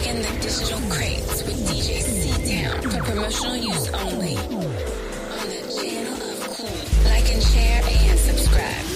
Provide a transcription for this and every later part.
in the digital crates with DJ C-Town for promotional use only. On the channel of Cool. Like and share and subscribe.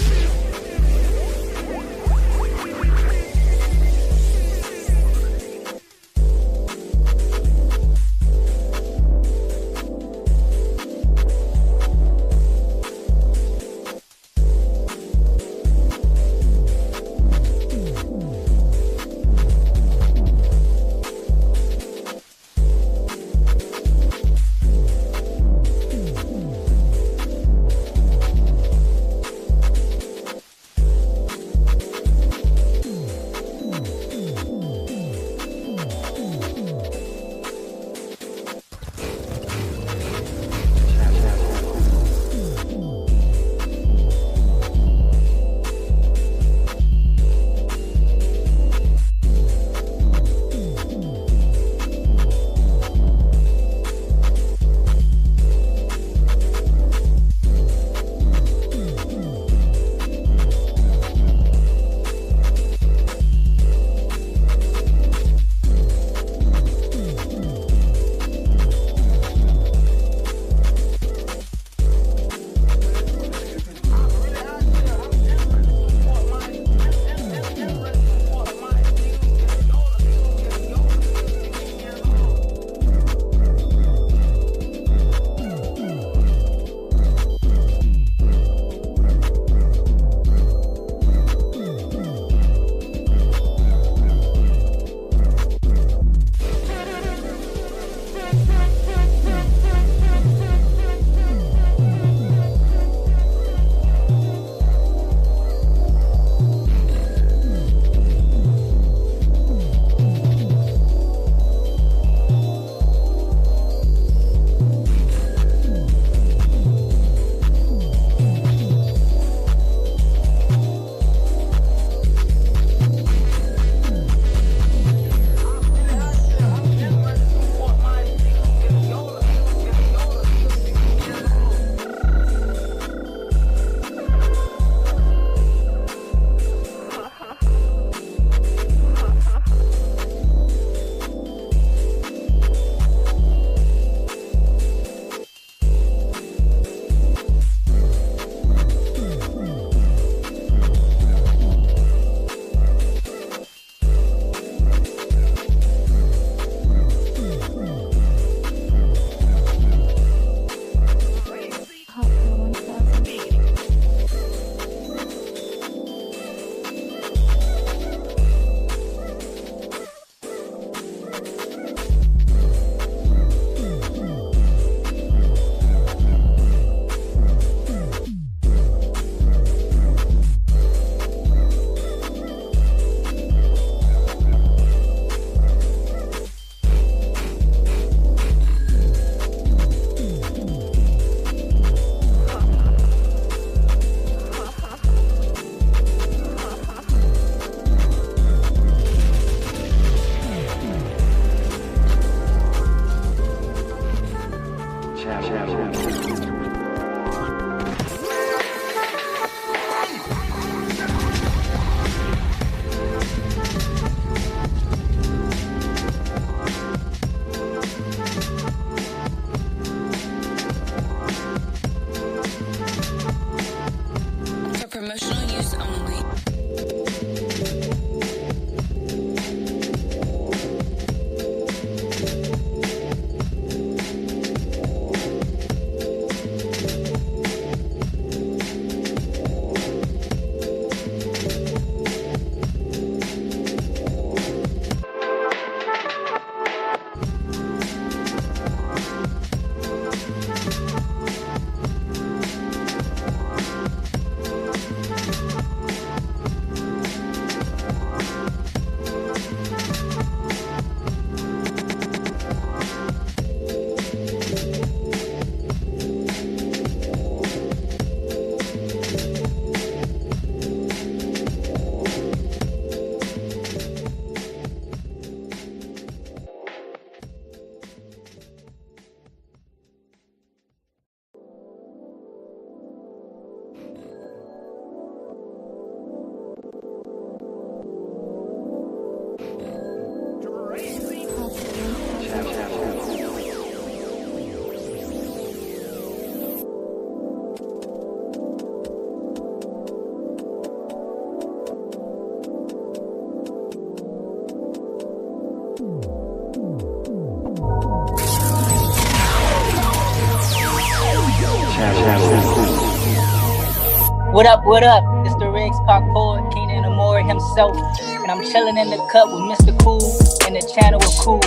What up, what up? It's the Riggs Park poet, Keenan Amore himself. And I'm chilling in the cut with Mr. Cool and the channel of Cool.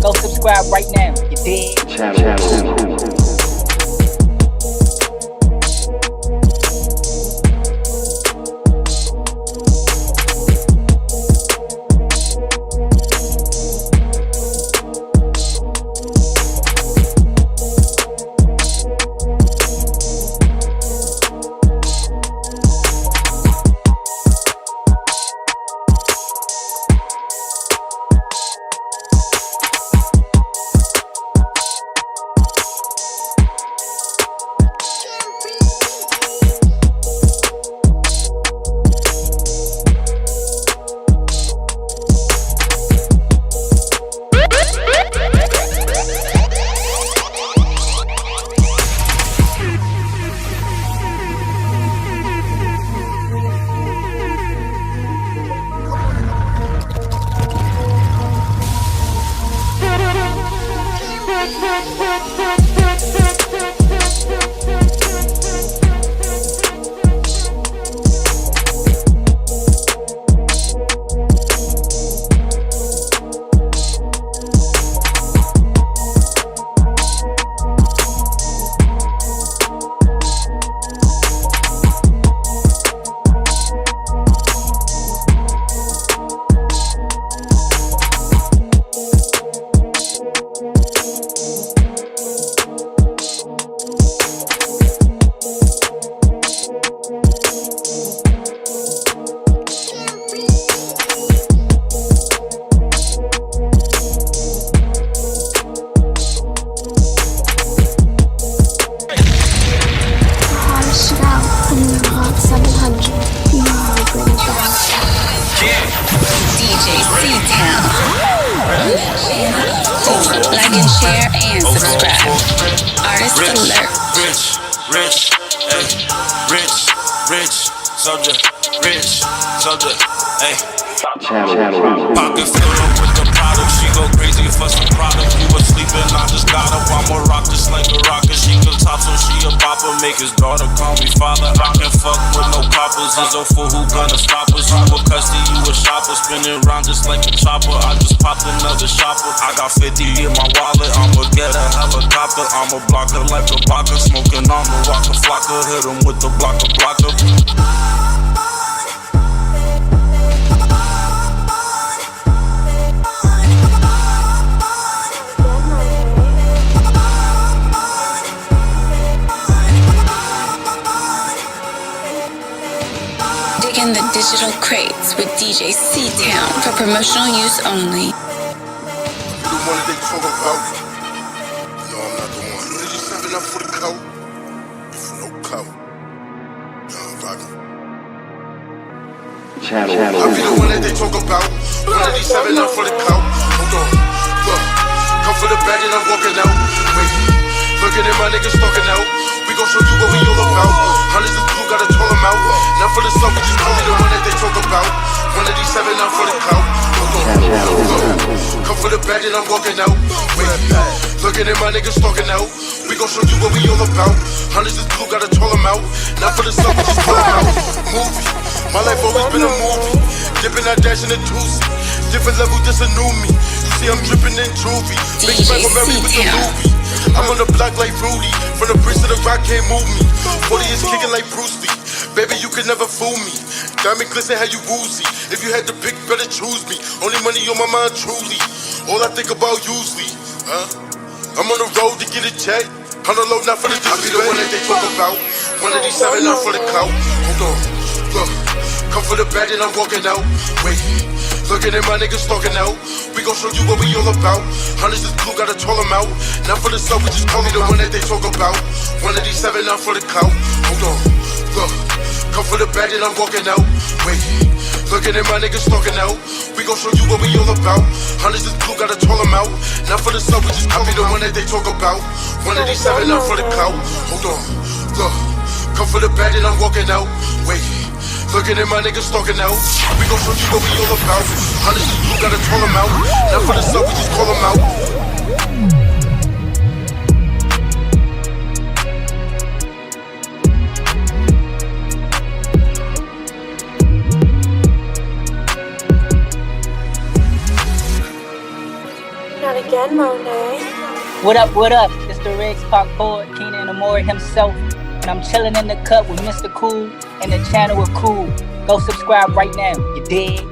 Go subscribe right now, you dig? Channel Cool. Pocket filled up with the product. She go crazy for some product. You was sleeping, I just got up. I'ma rock just like a rocket. She can top, so she a popper. Make his daughter call me father. I can fuck with no coppers. Is a fool who gonna stop us? You a custody, you a shopper. Spinning around just like a chopper. I just popped another shopper. I got 50 in my wallet. I'ma get a helicopter. I'ma block her like a blocker. Smoking on the rocker flocker. Hit him with the blocker. In the digital crates with DJ C-Town for promotional use only. The one that they talk about. No, I'm not the one. You really stepping up for the coat? If no coat. Young Bobby. I'll be the one that they talk about. 187 up for the coat. Hold on. Look. Come for the bag and I'm walking out. Wait. Looking at my niggas talking out. We gon' show you what we all about. Hundreds of blue, gotta toll them out. Now for the sun, we just call me the one that they talk about. 187 out for the cow. Come for the bag and I'm walking out. Wait, looking at my niggas talking out. We gon' show you what we all about. Hundreds of blue, gotta toll them out. Now for the sun, we just call them out. Movie, my life always been a movie. Dipping, I dash in a juicy. Different level, just a new me. You see I'm dripping in juvie. Big spec on Mary with the movie. I'm on the block like Rudy. From the bridge to the rock, can't move me. 40 is kicking like Bruce Lee. Baby, you can never fool me. Diamond glisten, how you woozy. If you had to pick, better choose me. Only money on my mind, truly. All I think about usually. I'm on the road to get a check. On the load, not for the disrespect. I be the one that they talk about. 187, not for the cow. Hold on, look. Come for the bag and I'm walking out. Wait. Looking at my niggas talking out. We gon' show you what we all about. Hundreds is blue, gotta toll them out. Now for the sun, we just call me the one that they talk about. 187 out for the cow. Hold on, look. Come for the bag and I'm walking out. Wait. Looking at my niggas talking out. We gon' show you what we all about. Hundreds is blue, gotta toll them out. Now for the sun, we just call me the one that they talk about. 187 out for the cow. Hold on, look. Come for the bag and I'm walking out. Wait. Looking at my niggas talking out. We gon' show you what we all about. Hundreds of blue, gotta toll them out. Now for the sun, we just call them out. Not again, Monet. What up, what up? It's the Riggs Park poet, Keenan Amore himself. And I'm chilling in the cut with Mr. Cool and the channel of Cool. Go subscribe right now, you dig?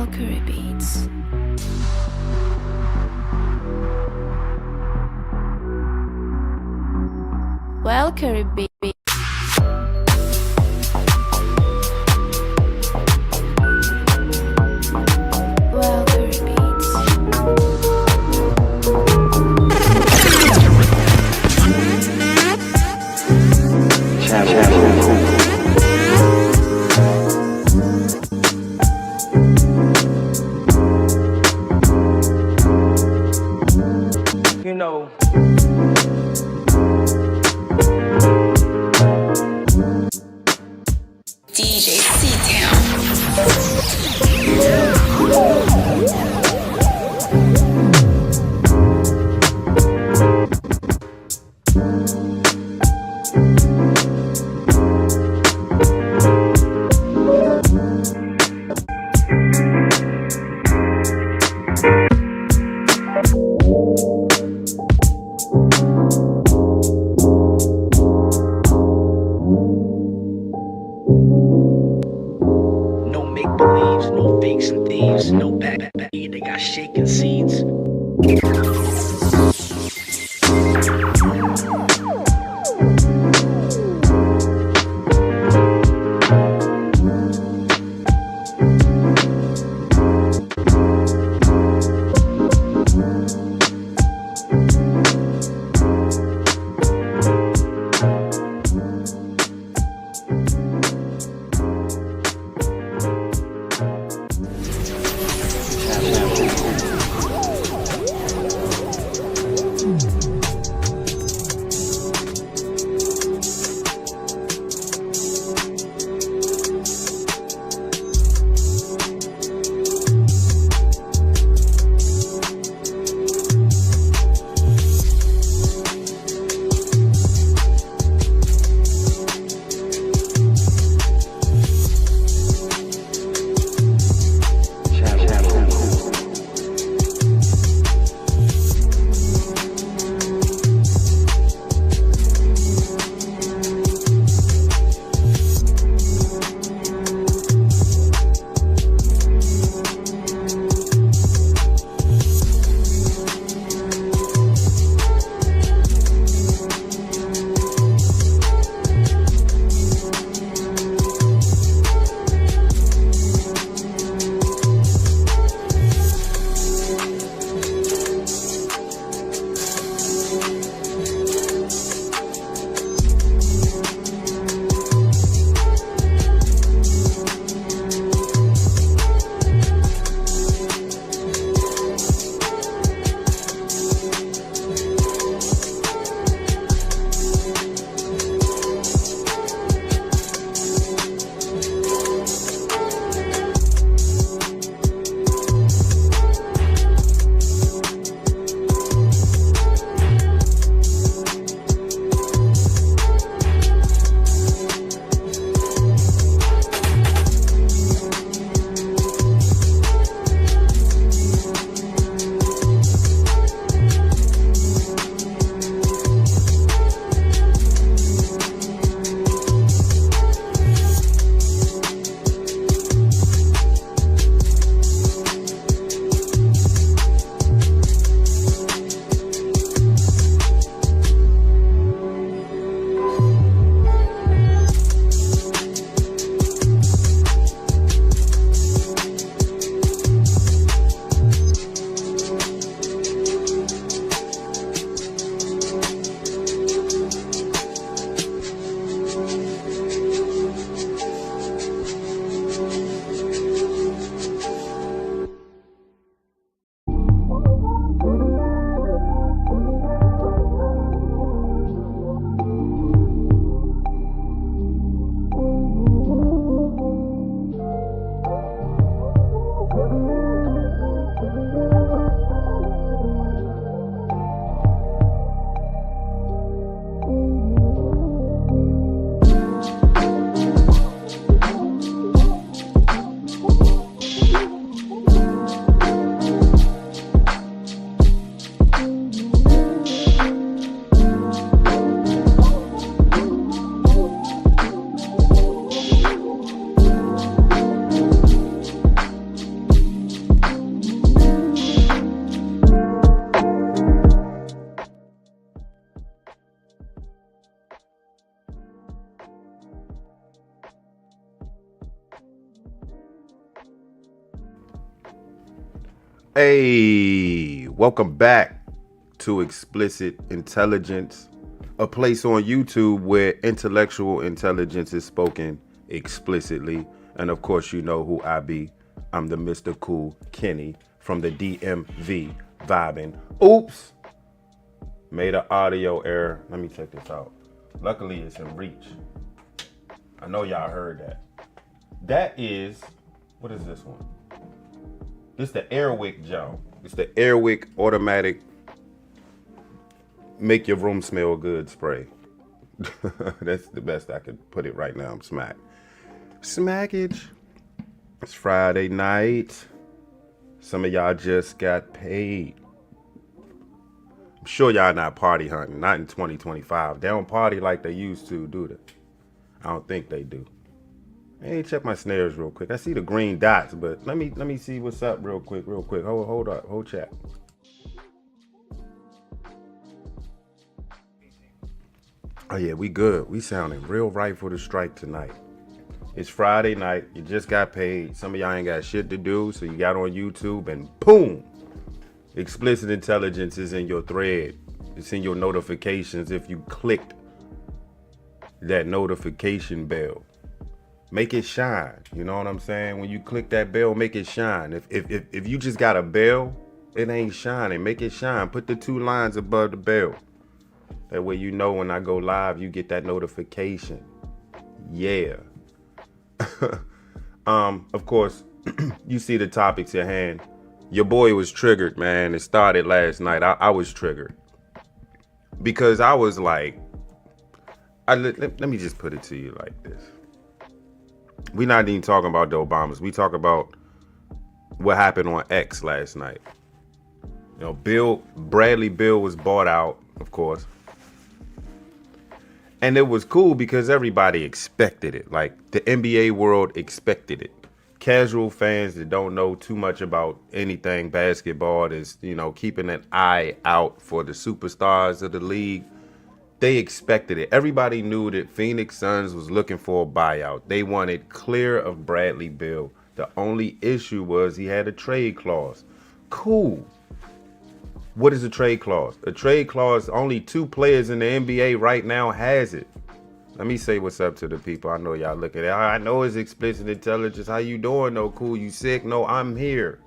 Curry Beats. Curry Beats. Well, Curry Beats. You know, DJ C-Town. Make-believes, no fakes and thieves, no back, they got shaking seeds. Hey, welcome back to Explicit Intelligence, a place on YouTube where intellectual intelligence is spoken explicitly. And of course, you know who I be. I'm the Mr. Cool Kenny from the DMV vibing. Oops, made an audio error. Let me check this out. Luckily, it's in reach. I know y'all heard that. That is, what is this one? This is the Airwick Joe. It's the Airwick automatic make your room smell good spray. That's the best I could put it right now. I'm smacked. Smackage. It's Friday night. Some of y'all just got paid. I'm sure y'all not party hunting. Not in 2025. They don't party like they used to, do they? I don't think they do. Hey, check my snares real quick. I see the green dots, but let me see what's up real quick. Hold up, hold chat. Oh yeah, we good. We sounding real right for the strike tonight. It's Friday night. You just got paid. Some of y'all ain't got shit to do, so you got on YouTube and boom! Explicit Intelligence is in your thread. It's in your notifications if you clicked that notification bell. Make it shine. You know what I'm saying? When you click that bell, make it shine. If you just got a bell, it ain't shining. Make it shine. Put the 2 lines above the bell. That way you know when I go live, you get that notification. Yeah. Of course, you see the topics at hand. Your boy was triggered, man. It started last night. I was triggered. Because I was like, let me just put it to you like this. We're not even talking about the Obamas. We talk about what happened on X last night. You know, Bradley Beal was bought out, of course. And it was cool because everybody expected it. Like, the NBA world expected it. Casual fans that don't know too much about anything basketball is, you know, keeping an eye out for the superstars of the league. They expected it. Everybody knew that Phoenix Suns was looking for a buyout. They wanted clear of Bradley Beal. The only issue was he had a trade clause. Cool. What is a trade clause? A trade clause, only 2 players in the NBA right now has it. Let me say what's up to the people. I know y'all looking at it. I know it's Explicit Intelligence. How you doing? No, cool. You sick? No, I'm here.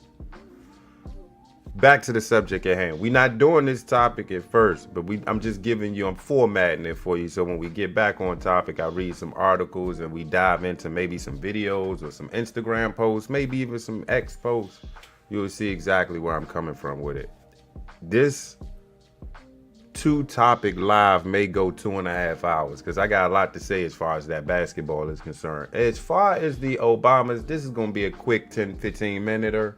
Back to the subject at hand. We're not doing this topic at first, but I'm just giving you, I'm formatting it for you. So when we get back on topic, I read some articles and we dive into maybe some videos or some Instagram posts, maybe even some X posts. You'll see exactly where I'm coming from with it. This 2-topic live may go 2.5 hours because I got a lot to say as far as that basketball is concerned. As far as the Obamas, this is going to be a quick 10-15 minute.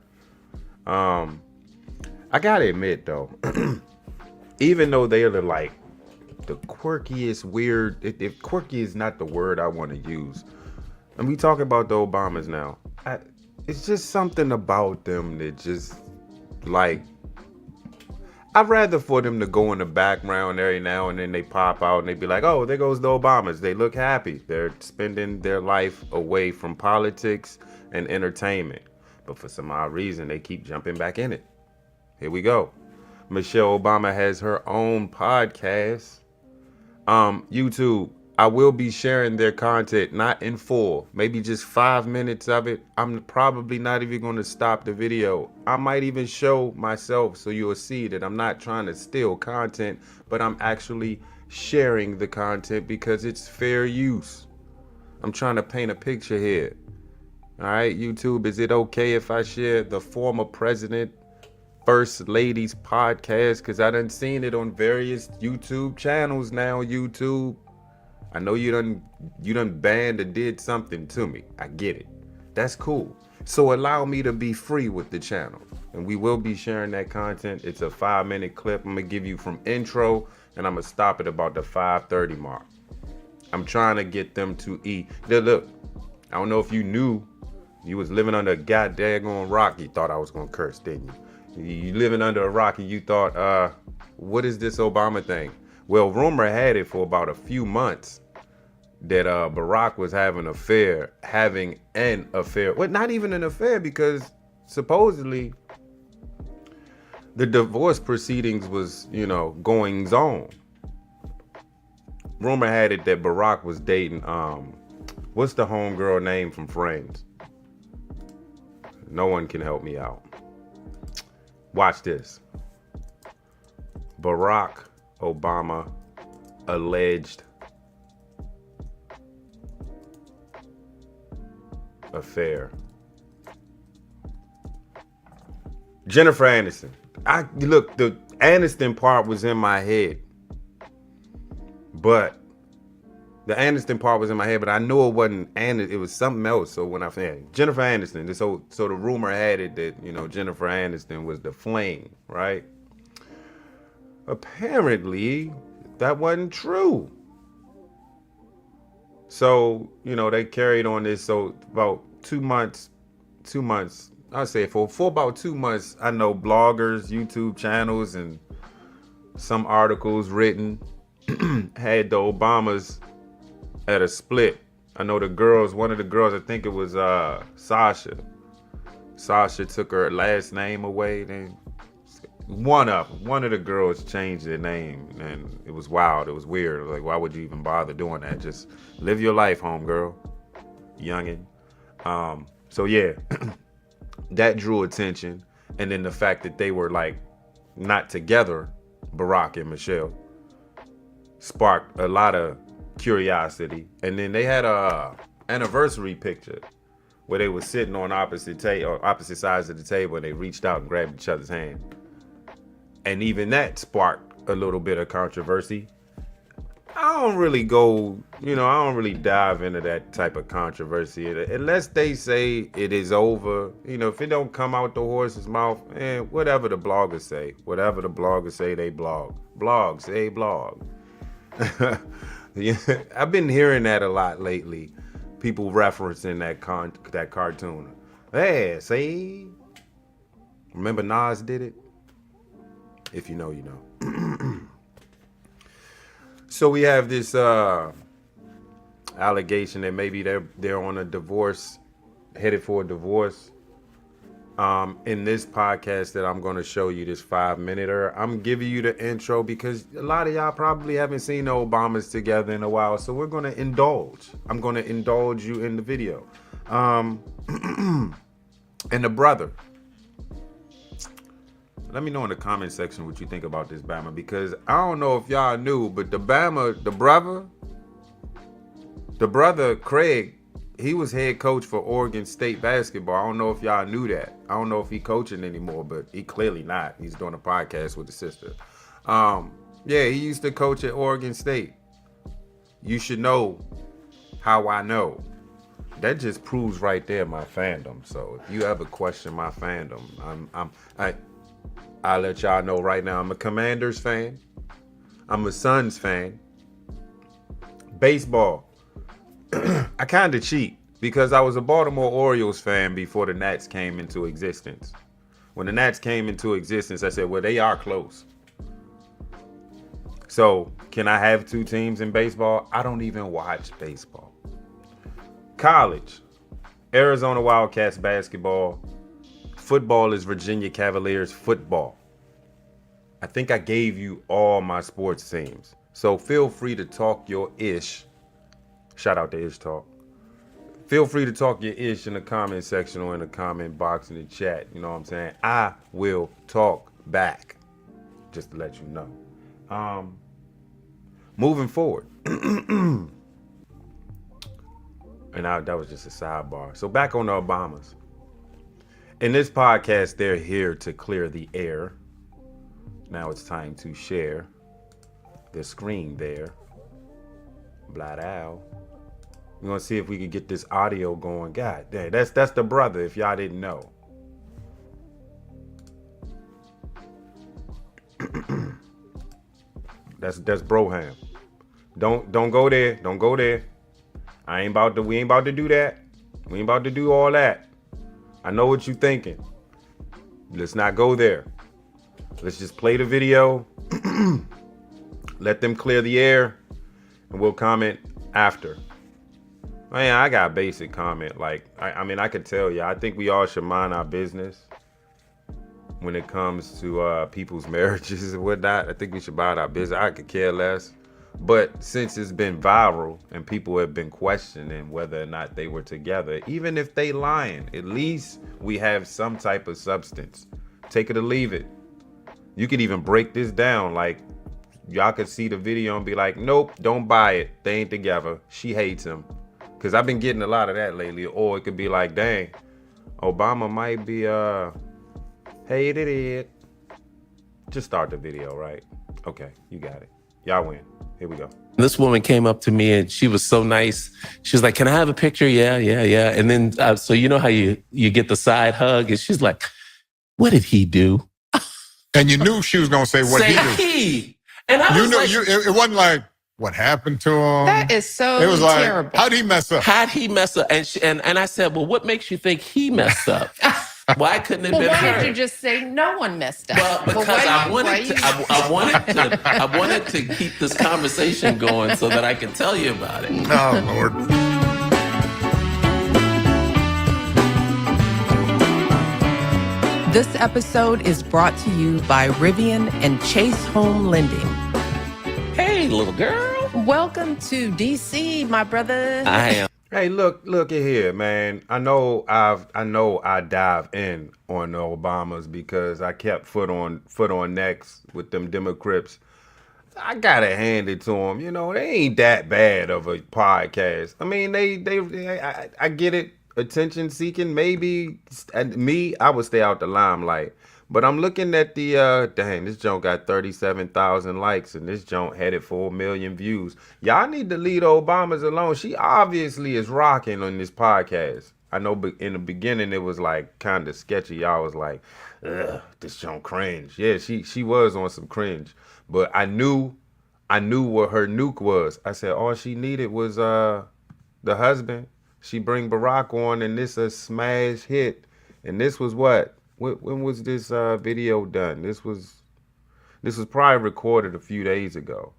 I gotta admit though, even though they are the quirkiest, weird, if quirky is not the word I want to use, and we talk about the Obamas now, it's just something about them that just like, I'd rather for them to go in the background every now and then they pop out and they be like, oh, there goes the Obamas. They look happy. They're spending their life away from politics and entertainment. But for some odd reason, they keep jumping back in it. Here we go. Michelle Obama has her own podcast. YouTube, I will be sharing their content, not in full, maybe just 5 minutes of it. I'm probably not even going to stop the video. I might even show myself so you'll see that I'm not trying to steal content, but I'm actually sharing the content because it's fair use. I'm trying to paint a picture here. All right, YouTube, is it okay if I share the former president, First Lady's podcast? Because I done seen it on various YouTube channels now, YouTube. I know you done banned or did something to me. I get it. That's cool. So allow me to be free with the channel. And we will be sharing that content. It's a 5-minute clip. I'm going to give you from intro and I'm going to stop at about the 5:30 mark. I'm trying to get them to eat. Look, I don't know if you knew you was living under a goddamn rock. You thought I was going to curse, didn't you? You living under a rock and you thought, what is this Obama thing? Well, rumor had it for about a few months that Barack was having an affair. Well, not even an affair, because supposedly the divorce proceedings was, goings on. Rumor had it that Barack was dating, what's the homegirl name from Friends? No one can help me out. Watch this. Barack Obama alleged affair. Jennifer Aniston. Look, the Aniston part was in my head. But the Aniston part was in my head, but I knew it wasn't Aniston. It was something else. So when I found Jennifer Aniston, so the rumor had it that, Jennifer Aniston was the flame, right? Apparently, that wasn't true. So, they carried on this. So about 2 months, I'd say for about 2 months, I know bloggers, YouTube channels, and some articles written had the Obamas at a split. I know one of the girls, I think it was Sasha. Sasha took her last name away. One of the girls changed their name, and it was wild. It was weird. It was like, why would you even bother doing that? Just live your life, homegirl, youngin. So yeah, that drew attention, and then the fact that they were like not together, Barack and Michelle, sparked a lot of curiosity. And then they had a anniversary picture where they were sitting on opposite sides of the table, and they reached out and grabbed each other's hand. And even that sparked a little bit of controversy. I don't really dive into that type of controversy unless they say it is over. If it don't come out the horse's mouth, whatever the bloggers say. Whatever the bloggers say, they blog. Blogs, they blog. I've been hearing that a lot lately. People referencing that cartoon. Hey, see? Remember Nas did it? If you know, you know. So we have this allegation that maybe they're on a divorce, headed for a divorce. In this podcast that I'm going to show you, this 5-minute, I'm giving you the intro because a lot of y'all probably haven't seen the Obamas together in a while. So we're going to indulge. I'm going to indulge you in the video. And the brother. Let me know in the comment section what you think about this Bama, because I don't know if y'all knew, but the brother Craig, he was head coach for Oregon State basketball. I don't know if y'all knew that. I don't know if he coaching anymore, but he clearly not. He's doing a podcast with the sister. Yeah, he used to coach at Oregon State. You should know how I know. That just proves right there my fandom. So if you ever question my fandom, I'll let y'all know right now. I'm a Commanders fan. I'm a Suns fan. Baseball. I kind of cheat because I was a Baltimore Orioles fan before the Nats came into existence. When the Nats came into existence, I said, well, they are close. So can I have two teams in baseball? I don't even watch baseball. College. Arizona Wildcats basketball. Football is Virginia Cavaliers football. I think I gave you all my sports teams. So feel free to talk your ish. Shout out to Ish Talk. Feel free to talk your ish in the comment section or in the comment box in the chat. You know what I'm saying? I will talk back. Just to let you know. Moving forward. And that was just a sidebar. So back on the Obamas. In this podcast, they're here to clear the air. Now it's time to share the screen there. Blah ow. We're gonna see if we can get this audio going. God damn, that's the brother, if y'all didn't know. That's Broham. Don't go there. Don't go there. We ain't about to do that. We ain't about to do all that. I know what you're thinking. Let's not go there. Let's just play the video. Let them clear the air, and we'll comment after. Man, I got a basic comment. Like, I mean, I could tell you, I think we all should mind our business when it comes to people's marriages and whatnot. I think we should mind our business. I could care less. But since it's been viral and people have been questioning whether or not they were together, even if they lying, at least we have some type of substance. Take it or leave it. You could even break this down. Like, y'all could see the video and be like, nope, don't buy it. They ain't together. She hates him. Because I've been getting a lot of that lately. Or it could be like, dang, Obama might be hated it. Just start the video, right? Okay, you got it. Y'all win. Here we go. This woman came up to me and she was so nice. She was like, can I have a picture? Yeah. And then, so you know how you get the side hug? And she's like, what did he do? And you knew she was going to say what he did. He. And I was like, it wasn't like, what happened to him? That is so it was terrible. Like, how'd he mess up? And I said, well, what makes you think he messed up? Why couldn't it have been why her? did you just say no one messed up? Well, because I wanted to keep this conversation going so that I could tell you about it. Oh, Lord. This episode is brought to you by Rivian and Chase Home Lending. Hey, little girl. Welcome to DC, my brother. I am. Hey, look at here, man. I know I dive in on the Obamas because I kept foot on necks with them Democrats. I gotta hand it to them. You know, they ain't that bad of a podcast. I mean, I get it. Attention seeking, maybe. And me, I would stay out the limelight. But I'm looking at the, dang, this joint got 37,000 likes and this joint headed for 1 million views. Y'all need to leave Obamas alone. She obviously is rocking on this podcast. I know in the beginning it was like kind of sketchy. Y'all was like, ugh, this joint cringe. Yeah, she was on some cringe. But I knew what her nuke was. I said all she needed was the husband. She bring Barack on and this a smash hit. And this was what? When was this video done? This was probably recorded a few days ago,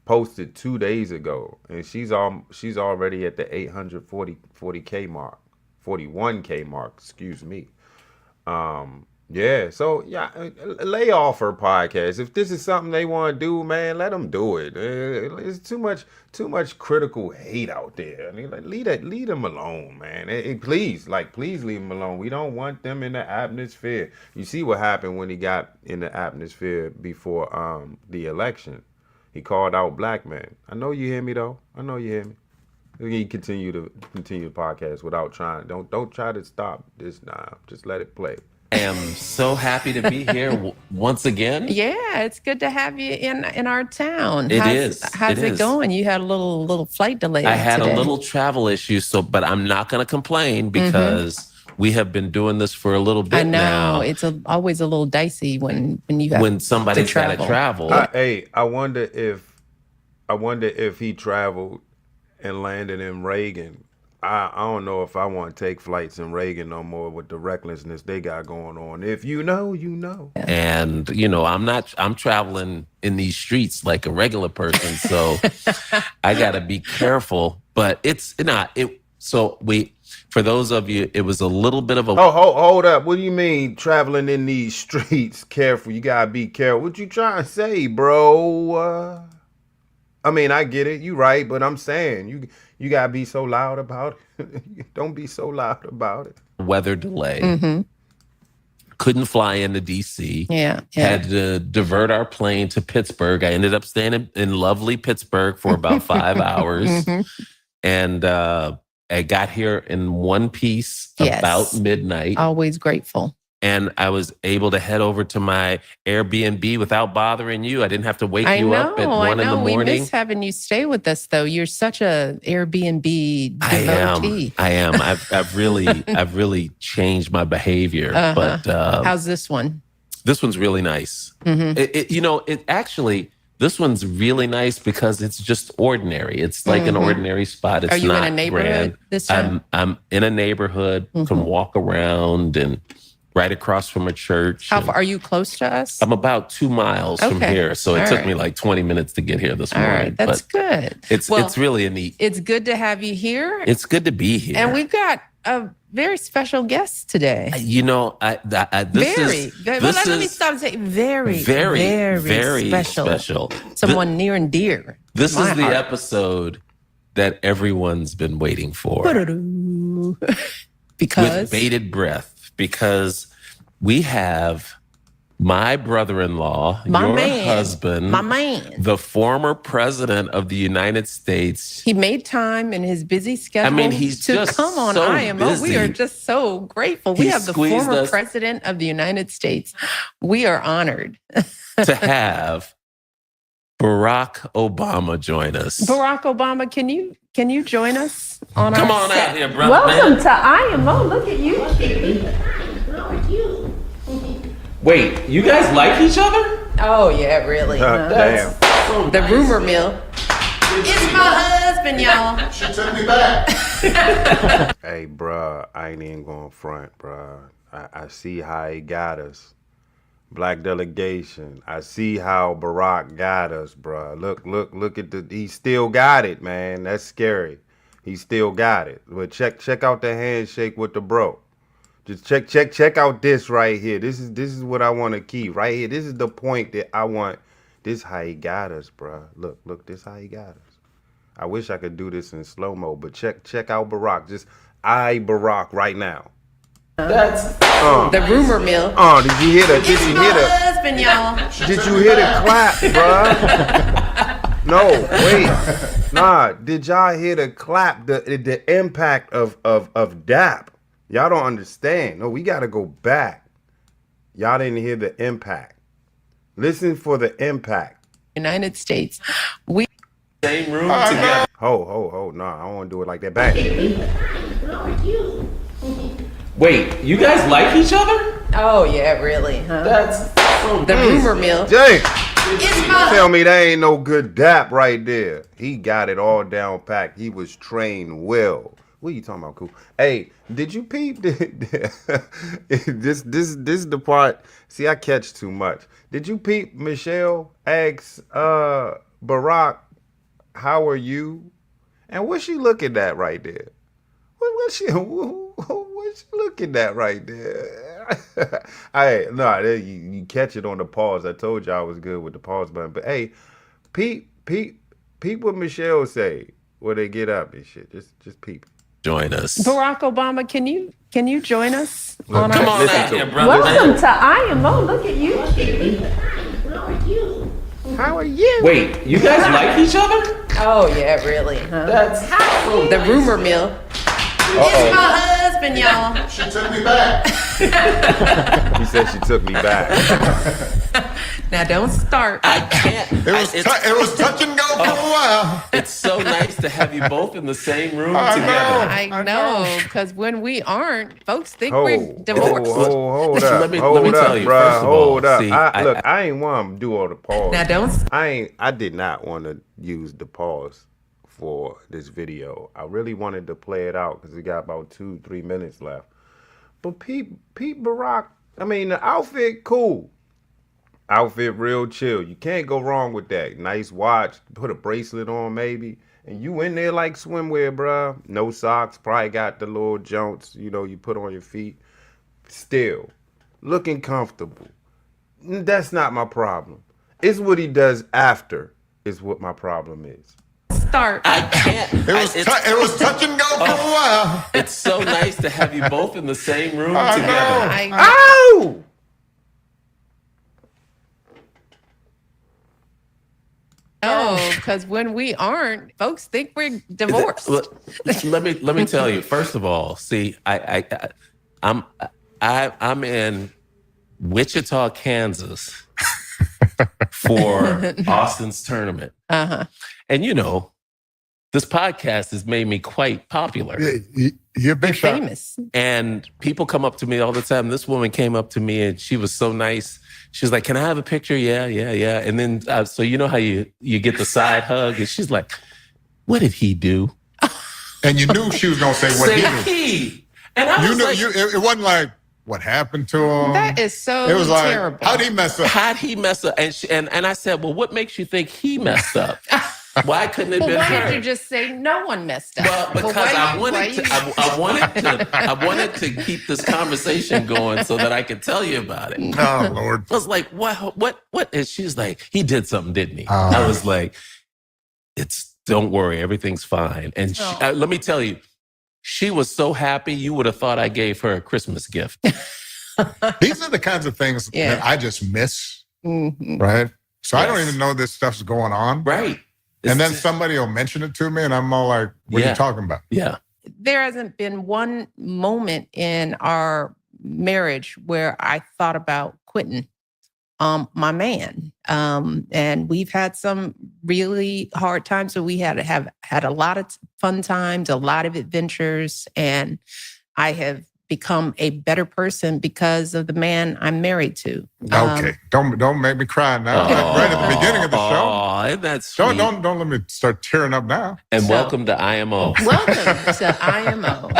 posted 2 days ago, and she's already at the 840K mark, 41K mark, excuse me. Yeah, so yeah, lay off her podcast. If this is something they want to do, man, let them do it. It's too much critical hate out there. I mean, leave them alone, man. Please leave them alone. We don't want them in the atmosphere. You see what happened when he got in the atmosphere before the election. He called out black men. I know you hear me though. I know you hear me. You continue the podcast without trying. Don't try to stop this now. Just let it play. I am so happy to be here once again. Yeah, it's good to have you in our town. How's it going? You had a little flight delay. I had today. a little travel issue, but I'm not going to complain because we have been doing this for a little bit now. It's always a little dicey when you have when somebody's got to travel. I wonder if he traveled and landed in Reagan. I don't know if I want to take flights in Reagan no more with the recklessness they got going on. If you know, you know. And, I'm traveling in these streets like a regular person. So I got to be careful. But for those of you, it was a little bit of a... Oh, hold up. What do you mean traveling in these streets? Careful. You got to be careful. What you trying to say, bro? I mean, I get it. You right. But I'm saying you got to be so loud about it. Don't be so loud about it. Weather delay. Couldn't fly into D.C. Yeah. Had to divert our plane to Pittsburgh. I ended up staying in lovely Pittsburgh for about 5 hours. And I got here in one piece about midnight. Always grateful. And I was able to head over to my Airbnb without bothering you. I didn't have to wake you up at 1 in the morning. We miss having you stay with us, though. You're such a Airbnb devotee. I am. I've really changed my behavior. But how's this one? This one's really nice. This one's really nice because it's just ordinary. It's like an ordinary spot. It's Are you not in a neighborhood grand. this time? I'm in a neighborhood. Can walk around and right across from a church. How far are you close to us? I'm about 2 miles from here. So it took me like 20 minutes to get here this morning. Right, that's good. It's really a neat. It's good to have you here. It's good to be here. And we've got a very special guest today. You know, let me stop and say very special. Someone near and dear. This is the episode that everyone's been waiting for. Because with bated breath, because we have my brother-in-law, husband, my man, the former president of the United States. He made time in his busy schedule to come on IMO. Busy. We are just so grateful. We have the former president of the United States. We are honored to have Barack Obama join us. Barack Obama, can you join us on Come our on set? out here, brother. Welcome to IMO. Look at you. How are you? Wait, you guys like each other? Oh yeah, really? Damn. So the nice. rumor mill. It's my husband, y'all. She took me back. Hey, bruh, I ain't even going front, bruh. I see how he got us. Black delegation. I see how Barack got us, bruh. Look at he still got it, man. That's scary. He still got it. But check out the handshake with the bro. Just check out this right here. This is what I want to keep right here. This is the point that I want. This how he got us, bruh. Look, this how he got us. I wish I could do this in slow-mo, but check out Barack. Just Barack right now. That's the rumor mill. Did you hear that? It's my husband, y'all. Did you hear the clap, bruh? No, wait. Nah, did y'all hear the clap? The impact of DAP. Y'all don't understand. No, we gotta go back. Y'all didn't hear the impact. Listen for the impact. United States. We same room together. Ho. No, I don't want to do it like that. Back. How are you? Wait, you guys like each other? Oh yeah, really? Huh? That's so the rumor mill. Jay, tell me that ain't no good DAP right there. He got it all down packed. He was trained well. What are you talking about, cool? Hey, did you peep? This is the part. See, I catch too much. Did you peep? Michelle asks Barack, "How are you?" And what's she looking at right there? What's she looking at right there? You catch it on the pause. I told you I was good with the pause button. But hey, peep what Michelle say when they get up and shit. Just peep. Join us. Barack Obama, can you join us on Come our on set? out here, brother. Welcome to IMO. Look at you. How are you? How are you? Wait, you guys like each other? Oh yeah, really? Huh? That's the rumor mill. It's my husband, y'all. She took me back. He said she took me back. Now don't start. I can't. It was touch and go for a while. It's so nice to have you both in the same room together. I know, because when we aren't, folks think we're divorced. Hold up. Let me tell you, bro. first of all, Hold up. see, I ain't want to do all the pause. Now don't. I did not want to use the pause for this video. I really wanted to play it out because we got about 2-3 minutes left. But Pete Barack, I mean, the outfit, cool. Outfit real chill. You can't go wrong with that. Nice watch. Put a bracelet on maybe. And you in there like swimwear, bruh. No socks. Probably got the little jonts, you put on your feet. Still, looking comfortable. That's not my problem. It's what he does after is what my problem is. Start. I can't. It was touch and go for a while. It's so nice to have you both in the same room together. Ow! Oh, because when we aren't, folks think we're divorced. Let me tell you. First of all, see, I'm in Wichita, Kansas, for Austin's tournament, and this podcast has made me quite popular. You're big shot. Famous, and people come up to me all the time. This woman came up to me, and she was so nice. She was like, "Can I have a picture?" Yeah. And then, so you know how you get the side hug, and she's like, "What did he do?" And you knew she was gonna say what he did. And I was like, it wasn't like what happened to him. that is so It was like, terrible. how'd he mess up? How'd he mess up? And I said, "Well, what makes you think he messed up?" Why couldn't it have been why her? did you just say no one messed up? Well, because I wanted to keep this conversation going so that I could tell you about it. Oh, Lord. I was like, what? And she was like, he did something, didn't he? I was like, don't worry, everything's fine. And let me tell you, she was so happy, you would have thought I gave her a Christmas gift. These are the kinds of things that I just miss, right? So I don't even know this stuff's going on. Right. And then somebody will mention it to me, and I'm all like, what are you talking about? Yeah. There hasn't been one moment in our marriage where I thought about quitting my man. And we've had some really hard times. So we have had a lot of fun times, a lot of adventures, and I have become a better person because of the man I'm married to. Okay, don't make me cry now. Right at the beginning of the show. Oh, that's sweet. Don't let me start tearing up now. And welcome to IMO. Welcome to IMO.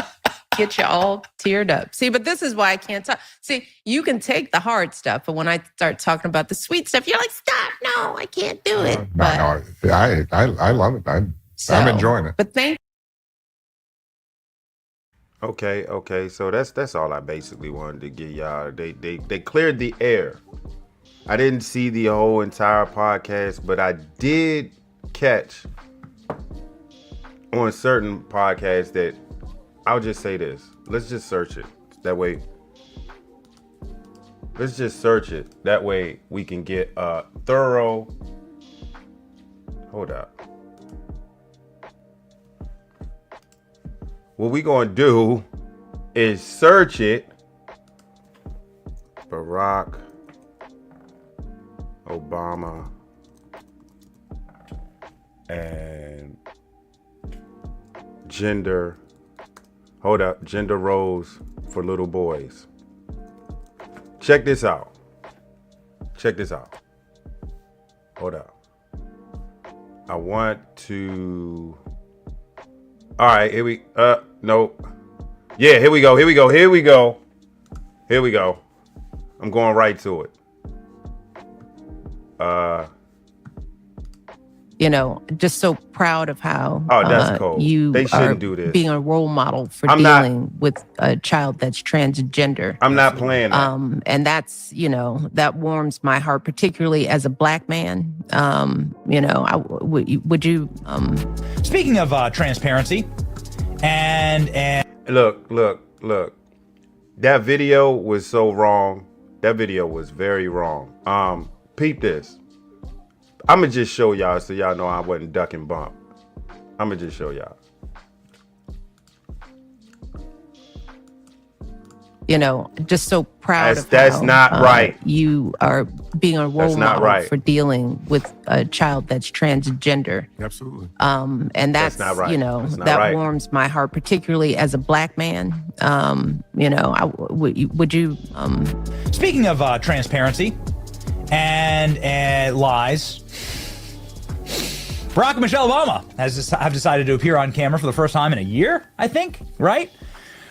Get you all teared up. See, but this is why I can't talk. See, you can take the hard stuff, but when I start talking about the sweet stuff, you're like, stop, no, I can't do it. No, I love it. I'm enjoying it. But thank Okay. So that's all I basically wanted to give y'all. They cleared the air. I didn't see the whole entire podcast, but I did catch on certain podcasts that I'll just say this. Let's just search it. That way. Let's just search it. That way we can get a thorough. Hold up. What we gonna do is search it. Barack Obama and gender. Hold up. Gender roles for little boys. Check this out. Hold up. I want to. All right, no. Yeah, here we go. I'm going right to it. Just so proud of how that's cool. You they shouldn't are do this. Being a role model for dealing with a child that's transgender. I'm not playing that. And that's, that warms my heart, particularly as a Black man. Would you? Speaking of transparency, and look. That video was so wrong. That video was very wrong. Peep this. I'm going to just show y'all so y'all know I wasn't duck and bump. I'm going to just show y'all. Just so proud of that's how not right. You are being a role model for dealing with a child that's transgender. Absolutely. And that's not right. That right. Warms my heart, particularly as a Black man. Would you? Speaking of transparency and lies, Barack and Michelle Obama have decided to appear on camera for the first time in a year, I think, right?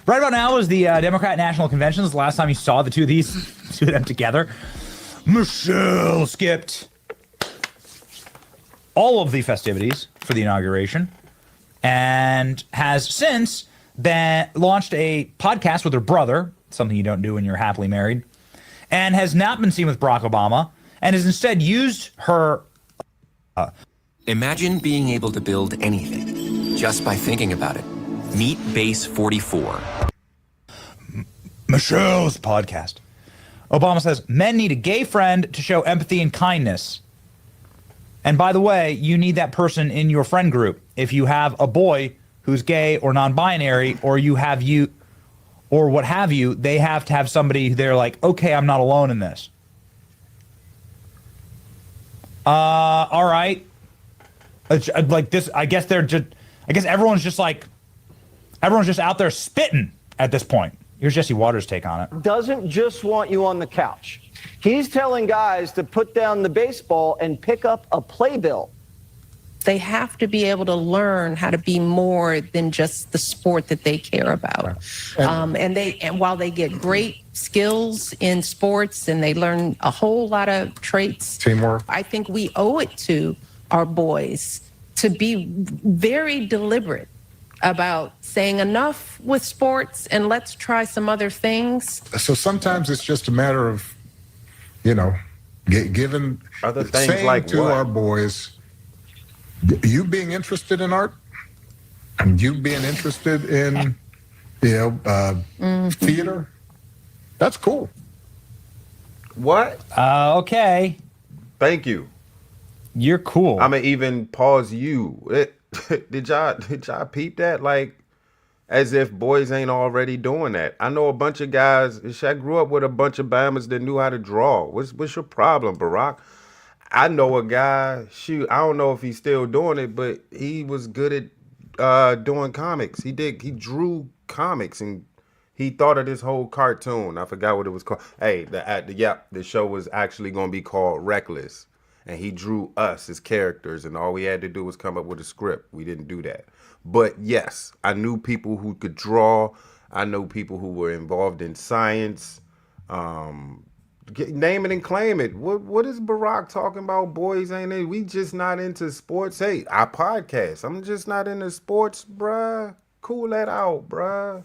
Right about now is the Democrat National Convention. This is the last time you saw the two of them together. Michelle skipped all of the festivities for the inauguration and has since launched a podcast with her brother, something you don't do when you're happily married, and has not been seen with Barack Obama and has instead used her... Imagine being able to build anything just by thinking about it. Meet Base 44. Michelle's podcast. Obama says men need a gay friend to show empathy and kindness. And by the way, you need that person in your friend group. If you have a boy who's gay or non-binary, or what have you, they have to have somebody they're like, okay, I'm not alone in this. All right. Like this, I guess everyone's just out there spitting at this point. Here's Jesse Waters' take on it. Doesn't just want you on the couch. He's telling guys to put down the baseball and pick up a playbill. They have to be able to learn how to be more than just the sport that they care about. And while they get great skills in sports and they learn a whole lot of traits, teamwork, I think we owe it to our boys to be very deliberate about saying enough with sports and let's try some other things. So sometimes it's just a matter of, giving other things saying like to what? our boys, you being interested in art, and you being interested in, theater, that's cool. What? Okay. Thank you. You're cool. I'ma even pause you. Did y'all peep that? Like, as if boys ain't already doing that. I know a bunch of guys. I grew up with a bunch of Bammers that knew how to draw. What's your problem, Barack? I know a guy. Shoot, I don't know if he's still doing it, but he was good at doing comics. He drew comics and he thought of this whole cartoon. I forgot what it was called. Hey, the show was actually gonna be called Reckless. And he drew us as characters, and all we had to do was come up with a script. We didn't do that. But yes, I knew people who could draw. I know people who were involved in science. Name it and claim it. What is Barack talking about? Boys ain't it? We just not into sports. Hey, our podcast. I'm just not into sports, bruh. Cool that out, bruh.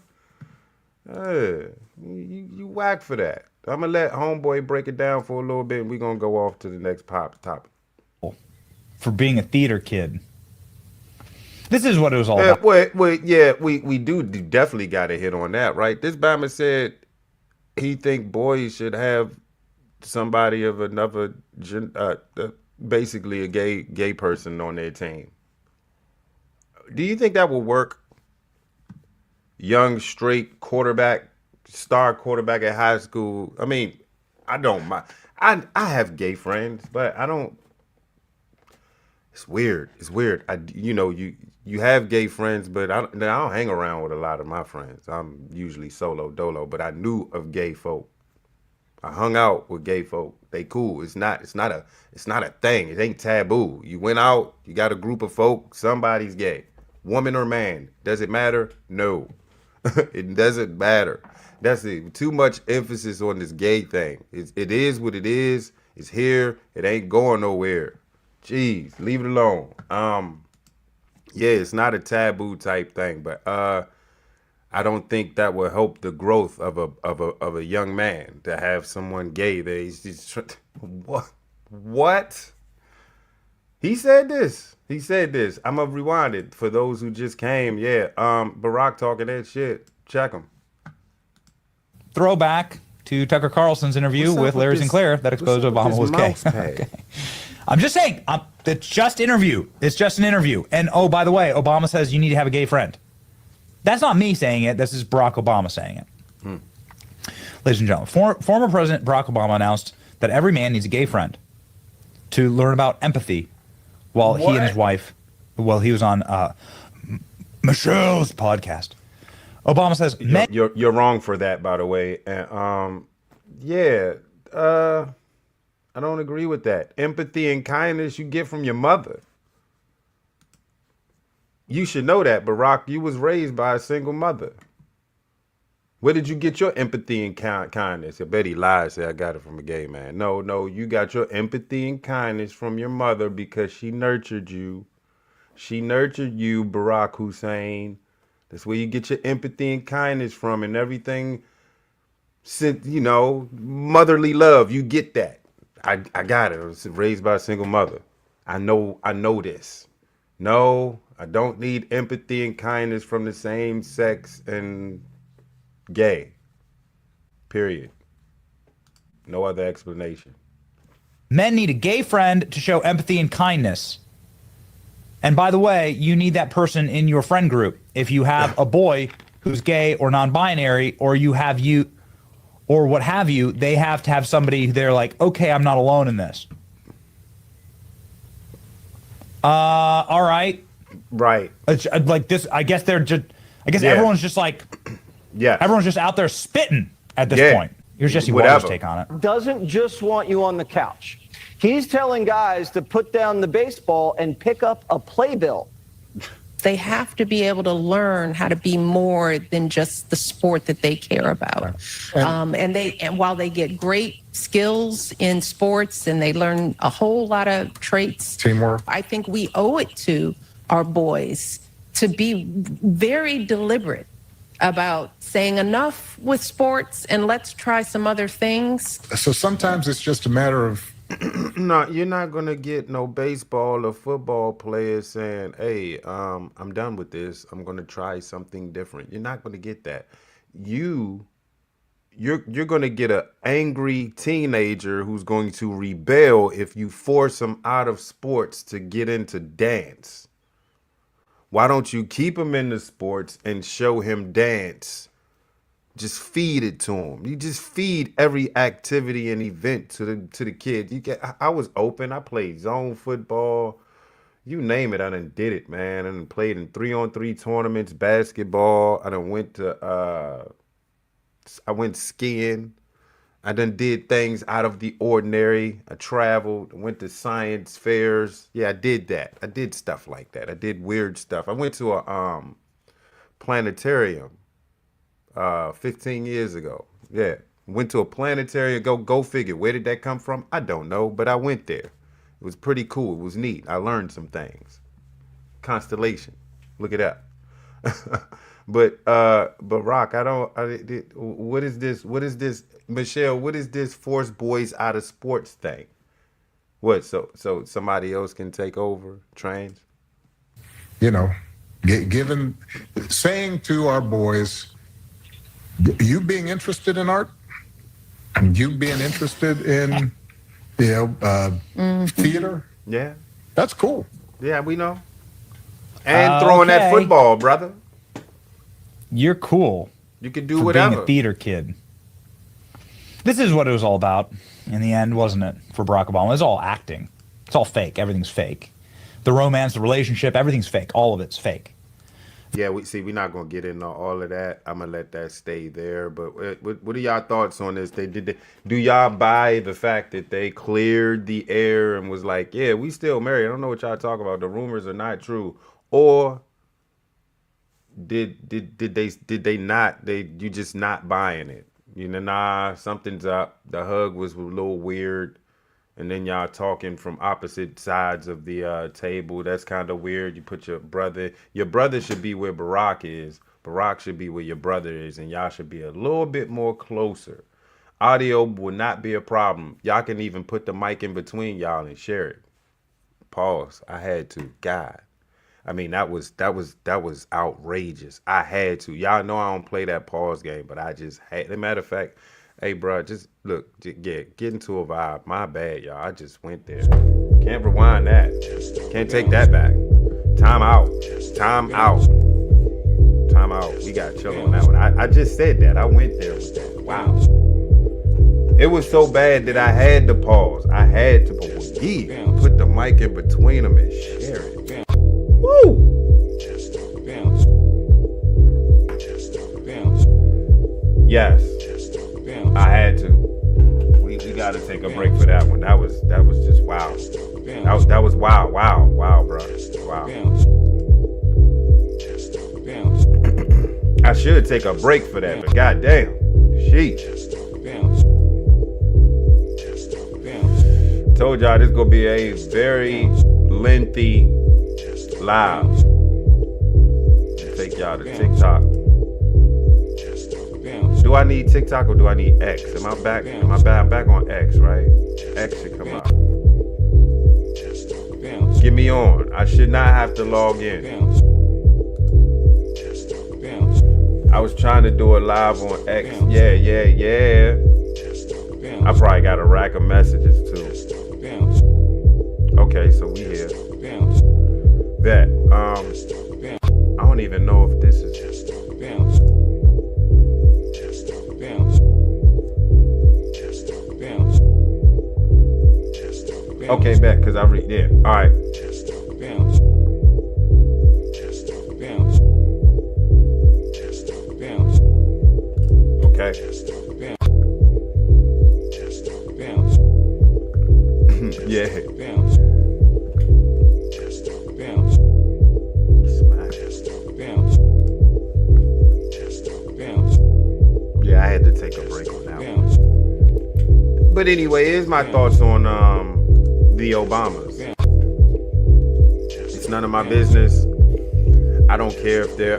You whack for that. I'm gonna let homeboy break it down for a little bit, and we're gonna go off to the next topic. For being a theater kid. This is what it was all about. We do definitely got to hit on that, right? This Bama said he think boys should have somebody of another, basically a gay person on their team. Do you think that will work? Young, straight quarterback, star quarterback at high school. I mean, I don't mind. I have gay friends, but I don't. It's weird. You have gay friends, but I don't hang around with a lot of my friends. I'm usually solo dolo, but I knew of gay folk. I hung out with gay folk. They cool. It's not a thing. It ain't taboo. You went out, you got a group of folk, somebody's gay. Woman or man. Does it matter? No. It doesn't matter. That's it. Too much emphasis on this gay thing. It is what it is. It's here. It ain't going nowhere. Jeez, leave it alone. Yeah, it's not a taboo type thing, but I don't think that will help the growth of a young man to have someone gay that he's just what? He said this. I'm gonna rewind it for those who just came. Yeah, Barack talking that shit. Check him. Throwback to Tucker Carlson's interview with Larry Sinclair that exposed Obama was gay. Okay. I'm just saying, it's just interview. It's just an interview. And oh, by the way, Obama says you need to have a gay friend. That's not me saying it. This is Barack Obama saying it. Ladies and gentlemen, former President Barack Obama announced that every man needs a gay friend to learn about empathy while he and his wife, he was on Michelle's podcast. Obama says you're wrong for that, by the way. And I don't agree with that. Empathy and kindness you get from your mother. You should know that, Barack. You was raised by a single mother. Where did you get your empathy and kindness? I bet he lied, say I got it from a gay man. No, you got your empathy and kindness from your mother because she nurtured you. She nurtured you, Barack Hussein. That's where you get your empathy and kindness from, and everything, motherly love. You get that. I got it. I was raised by a single mother. I know this. No, I don't need empathy and kindness from the same sex and gay. Period. No other explanation. Men need a gay friend to show empathy and kindness. And by the way, you need that person in your friend group. If you have a boy who's gay or non-binary, or or what have you, they have to have somebody they're like, okay, I'm not alone in this. All right. Right. It's like this. I guess everyone's just like, everyone's just out there spitting at this point. Here's Jesse Walker's take on it. Doesn't just want you on the couch. He's telling guys to put down the baseball and pick up a playbill. They have to be able to learn how to be more than just the sport that they care about. And while they get great skills in sports and they learn a whole lot of traits, teamwork, I think we owe it to our boys to be very deliberate about saying enough with sports and let's try some other things. So sometimes it's just a matter of no, you're not gonna get no baseball or football players saying, "Hey, I'm done with this. I'm gonna try something different." You're not gonna get that. You're gonna get an angry teenager who's going to rebel if you force him out of sports to get into dance. Why don't you keep him in the sports and show him dance? Just feed it to him. You just feed every activity and event to the kid. I was open. I played zone football. You name it, I done did it, man. I done played in 3-on-3 tournaments, basketball. I done went to I went skiing. I done did things out of the ordinary. I traveled, went to science fairs. Yeah, I did that. I did stuff like that. I did weird stuff. I went to a planetarium 15 years ago. Yeah. Went to a planetarium. Go figure. Where did that come from? I don't know, but I went there. It was pretty cool. It was neat. I learned some things. Constellation. Look it up. But Rock, what is this, Michelle, what is this force boys out of sports thing? What, so somebody else can take over trains? Saying to our boys, you being interested in art, you being interested in, theater. Yeah. That's cool. Yeah, we know. And throwing that football, brother. You're cool. You can do for whatever. Being a theater kid. This is what it was all about in the end, wasn't it, for Barack Obama? It was all acting. It's all fake. Everything's fake. The romance, the relationship, everything's fake. All of it's fake. Yeah, we're not gonna get into all of that. I'm gonna let that stay there. But what are y'all thoughts on this? Do y'all buy the fact that they cleared the air and was like, yeah, we still married? I don't know what y'all talk about. The rumors are not true. Or did they not? You just not buying it? Nah, something's up. The hug was a little weird. And then y'all talking from opposite sides of the table. That's kind of weird. You put your brother should be where Barack is. Barack should be where your brother is. And y'all should be a little bit more closer. Audio will not be a problem. Y'all can even put the mic in between y'all and share it. Pause. I had to. God. I mean, that was outrageous. I had to. Y'all know I don't play that pause game, but I just had. As a matter of fact, hey, bro, just look, get into a vibe. My bad, y'all. I just went there. Can't rewind that. Can't take that back. Time out. Time out. Time out. We got to chill on that one. I just said that. I went there with that. Wow. It was so bad that I had to pause. I had to put the mic in between them and share it. Woo! Yes. I had to. We got to take a break for that one. That was just wow. That was wow, bro. Wow. I should take a break for that, but goddamn, sheesh. Told y'all this gonna be a very lengthy live. Take y'all to TikTok. Do I need TikTok or do I need X? Am I back? I'm back on X, right? X should come out. Get me on. I should not have to log in. I was trying to do a live on X. Yeah. I probably got a rack of messages too. Okay, so we here. Bet. I don't even know if this is. Okay, bet, because I read there. All right. Okay. Yeah. Smack. I had to take a break on that one. But anyway, here's my thoughts on the Obamas. It's none of my business. I don't care if they're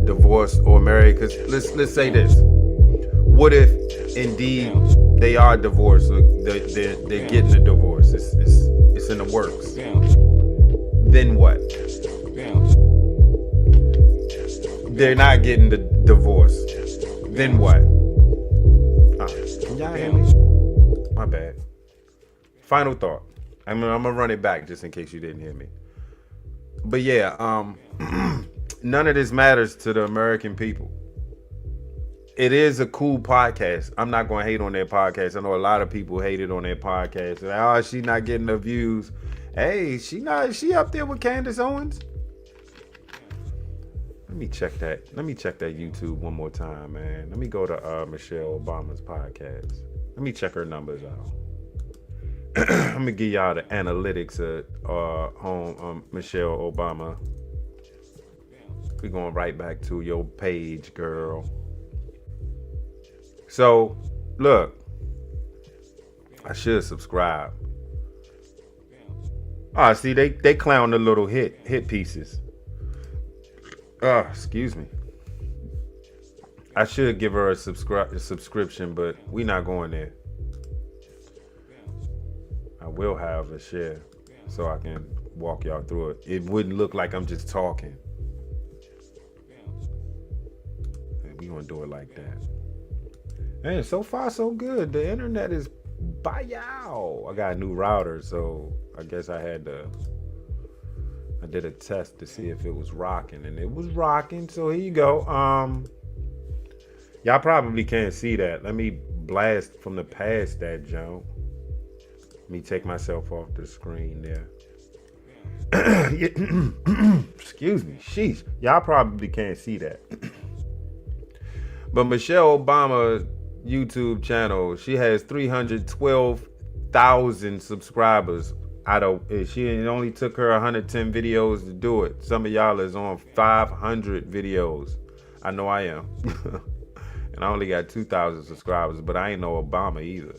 divorced or married. Because let's say this: what if indeed they are divorced? They're getting a divorce. It's in the works. Then what? They're not getting the divorce. Then what? Can y'all hear me? My bad. Final thought. I'm gonna run it back just in case you didn't hear me. But yeah, none of this matters to the American people. It is a cool podcast. I'm not gonna hate on their podcast. I know a lot of people hated on their podcast. Oh, she not getting the views. Hey, she up there with Candace Owens? Let me check that. Let me check that YouTube one more time, man. Let me go to Michelle Obama's podcast. Let me check her numbers out. I'm gonna give y'all the analytics of Michelle Obama. We're going right back to your page, girl. So, look, I should subscribe. See, they clown the little hit pieces. Excuse me. I should give her a subscription, but we not going there. I will have a share so I can walk y'all through it. It wouldn't look like I'm just talking. And we gonna do it like that. Man, so far so good. The internet is by y'all. I got a new router, so I guess I did a test to see if it was rocking, and it was rocking. So here you go. Y'all probably can't see that. Let me blast from the past that jump. Let me take myself off the screen there. Excuse me. Sheesh. Y'all probably can't see that. But Michelle Obama YouTube channel, she has 312,000 subscribers. It only took her 110 videos to do it. Some of y'all is on 500 videos. I know I am. And I only got 2,000 subscribers, but I ain't no Obama either.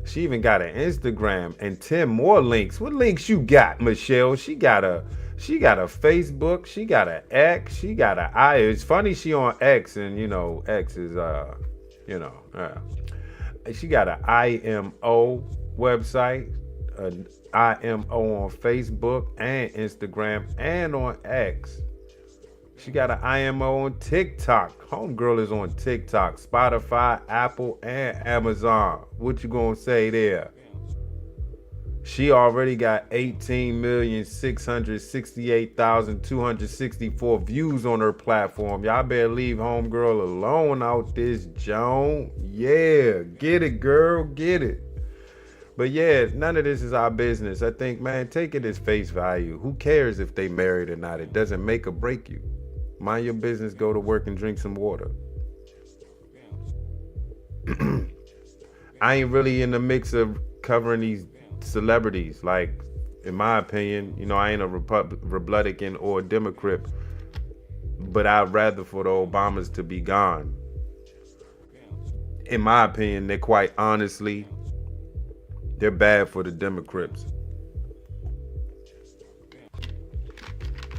She even got an Instagram and 10 more links. What links you got, Michelle? She got a Facebook. She got an X. She got an I. It's funny she on X, and X is she got an IMO website, an IMO on Facebook and Instagram and on X. She got an IMO on TikTok. Homegirl is on TikTok, Spotify, Apple, and Amazon. What you gonna say there? She already got 18,668,264 views on her platform. Y'all better leave homegirl alone out this Joan. Yeah, get it, girl, get it. But yeah, none of this is our business. I think, man, take it as face value. Who cares if they married or not? It doesn't make or break you. Mind your business, go to work and drink some water. I ain't really in the mix of covering these celebrities. Like, in my opinion, I ain't a Republican or a Democrat, but I'd rather for the Obamas to be gone. In my opinion, they're quite honestly, they're bad for the Democrats.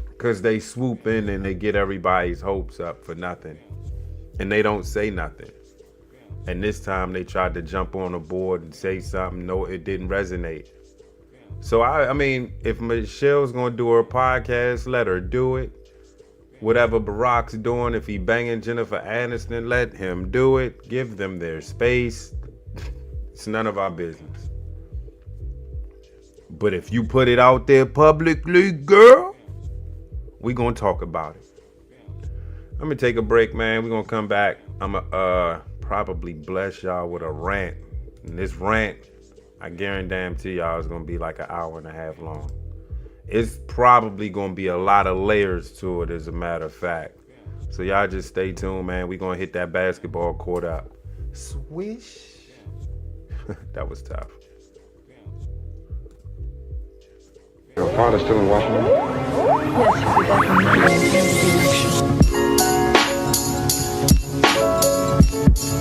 Because they swoop in and they get everybody's hopes up for nothing. And they don't say nothing. And this time they tried to jump on a board and say something. No, it didn't resonate. So, I mean, if Michelle's going to do her podcast, let her do it. Whatever Barack's doing, if he banging Jennifer Aniston, let him do it. Give them their space. It's none of our business. But if you put it out there publicly, girl, we gonna talk about it. I'm gonna take a break, man. We're gonna come back. I'm gonna probably bless y'all with a rant. And this rant, I guarantee y'all, is gonna be like an hour and a half long. It's probably gonna be a lot of layers to it, as a matter of fact. So y'all just stay tuned, man. We're gonna hit that basketball court up. Swish. That was tough. Your father's still in Washington? Yes, he's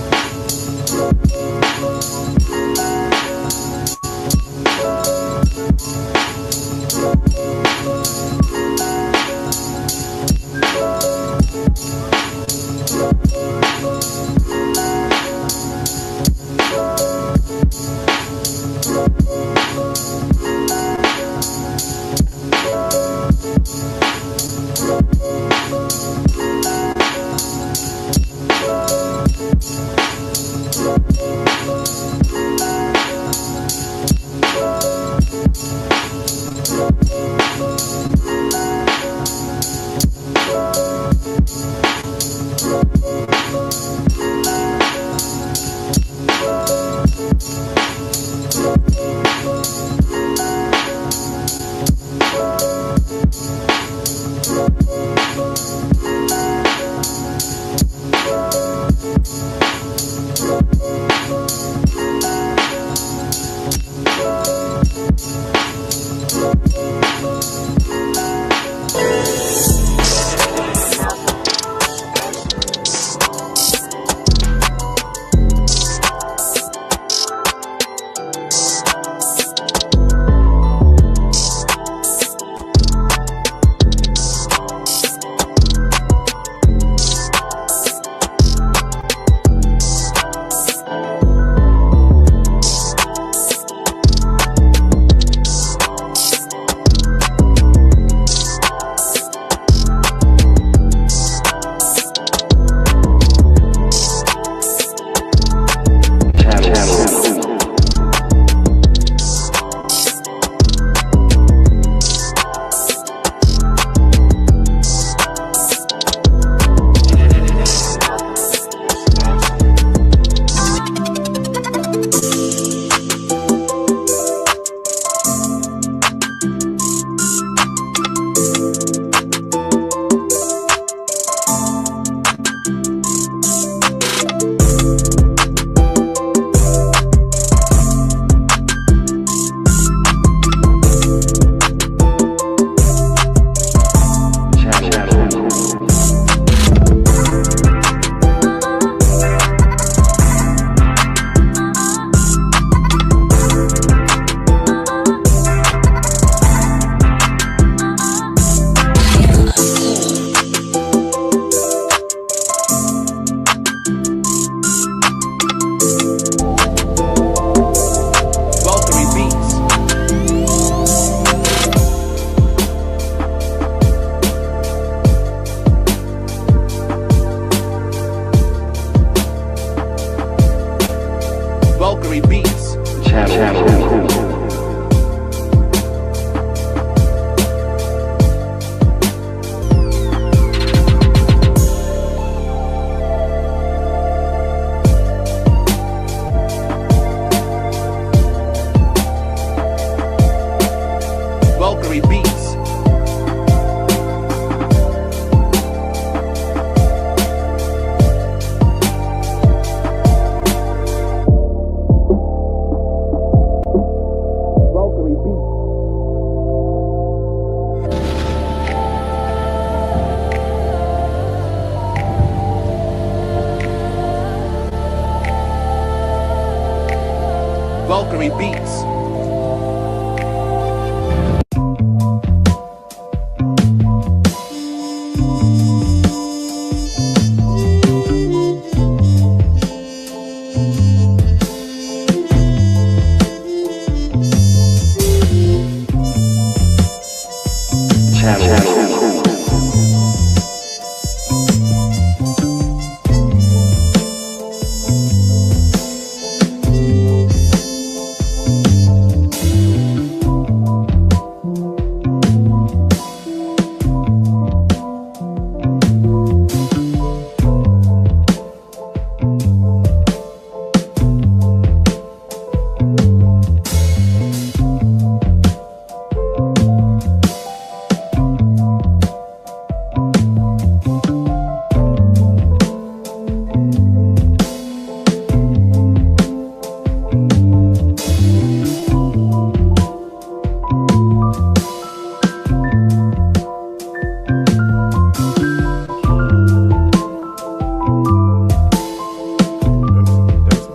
Valkyrie Beats.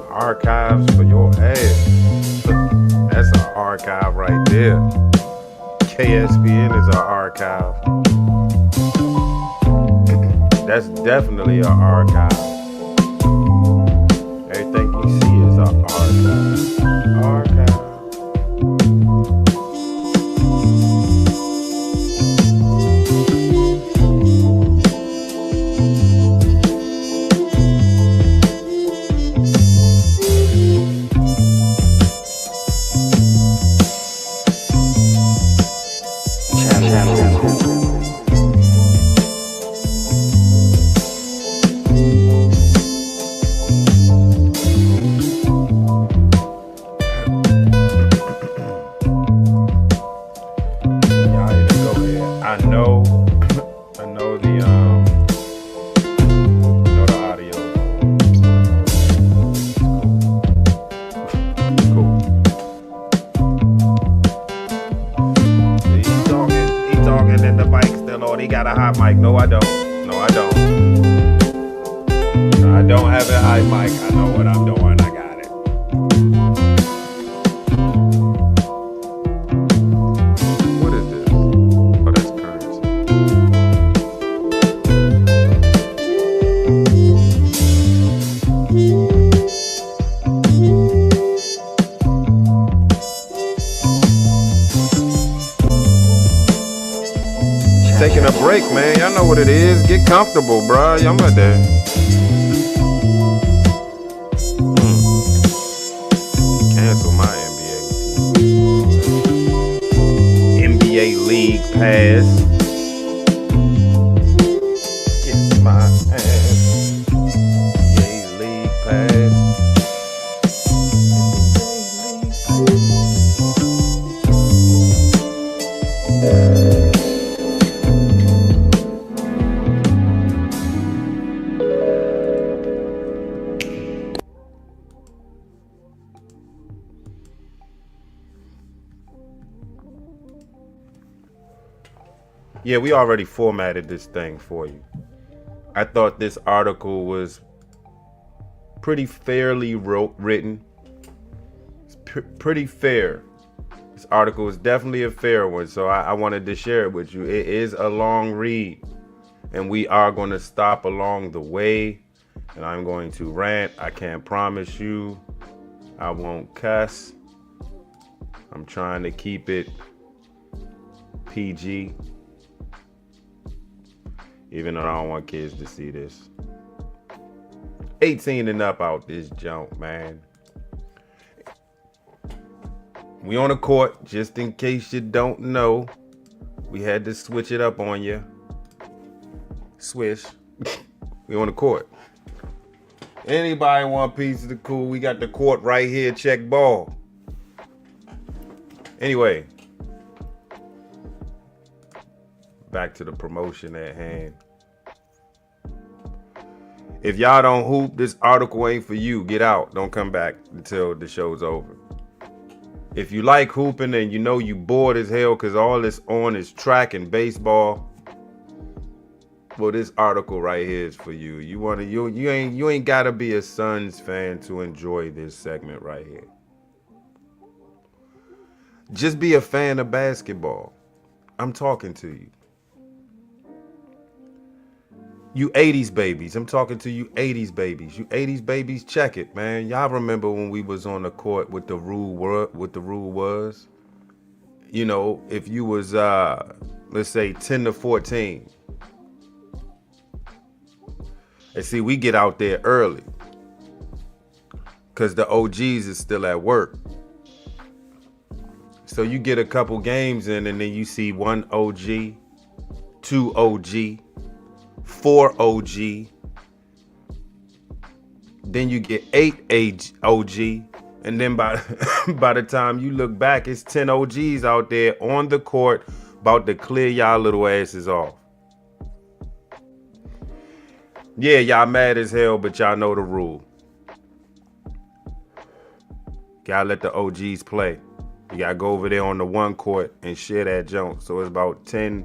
Archives for your ass. That's an archive right there. KSPN is an archive. That's definitely an archive. Everything you see is an archive. Archive. mic. No, I don't. No, I don't. No, I don't have an eye mic. I know what I'm doing. I got it. What is this? Oh, that's currency. Taking a break, man. Y'all know what it is. Get comfortable, bro. Y'all about there. Cancel my NBA League Pass. It's my ass. NBA League Pass. Yeah, we already formatted this thing for you. I thought this article was pretty fairly written. It's pretty fair. This article is definitely a fair one, so I wanted to share it with you. It is a long read, and we are going to stop along the way, and I'm going to rant. I can't promise you I won't cuss. I'm trying to keep it PG. Even though I don't want kids to see this. 18 and up out this junk, man. We on the court, just in case you don't know. We had to switch it up on you. Swish. We on the court. Anybody want a piece of the cool? We got the court right here. Check ball. Anyway. Back to the promotion at hand. If y'all don't hoop, this article ain't for you. Get out. Don't come back until the show's over. If you like hooping and you know you bored as hell because all this on is track and baseball, well, this article right here is for you. You ain't gotta be a Suns fan to enjoy this segment right here. Just be a fan of basketball. I'm talking to you. You 80s babies. I'm talking to you 80s babies. You 80s babies, check it, man. Y'all remember when we was on the court what the rule was? You know, if you was let's say 10 to 14. And see, we get out there early. Cause the OGs is still at work. So you get a couple games in and then you see one OG, 2 OG, 4 OG, then you get 8 OG, and then by the time you look back, it's 10 OGs out there on the court about to clear y'all little asses off. Yeah, y'all mad as hell, but y'all know the rule. Gotta let the OGs play. You gotta go over there on the one court and share that junk. So it's about 10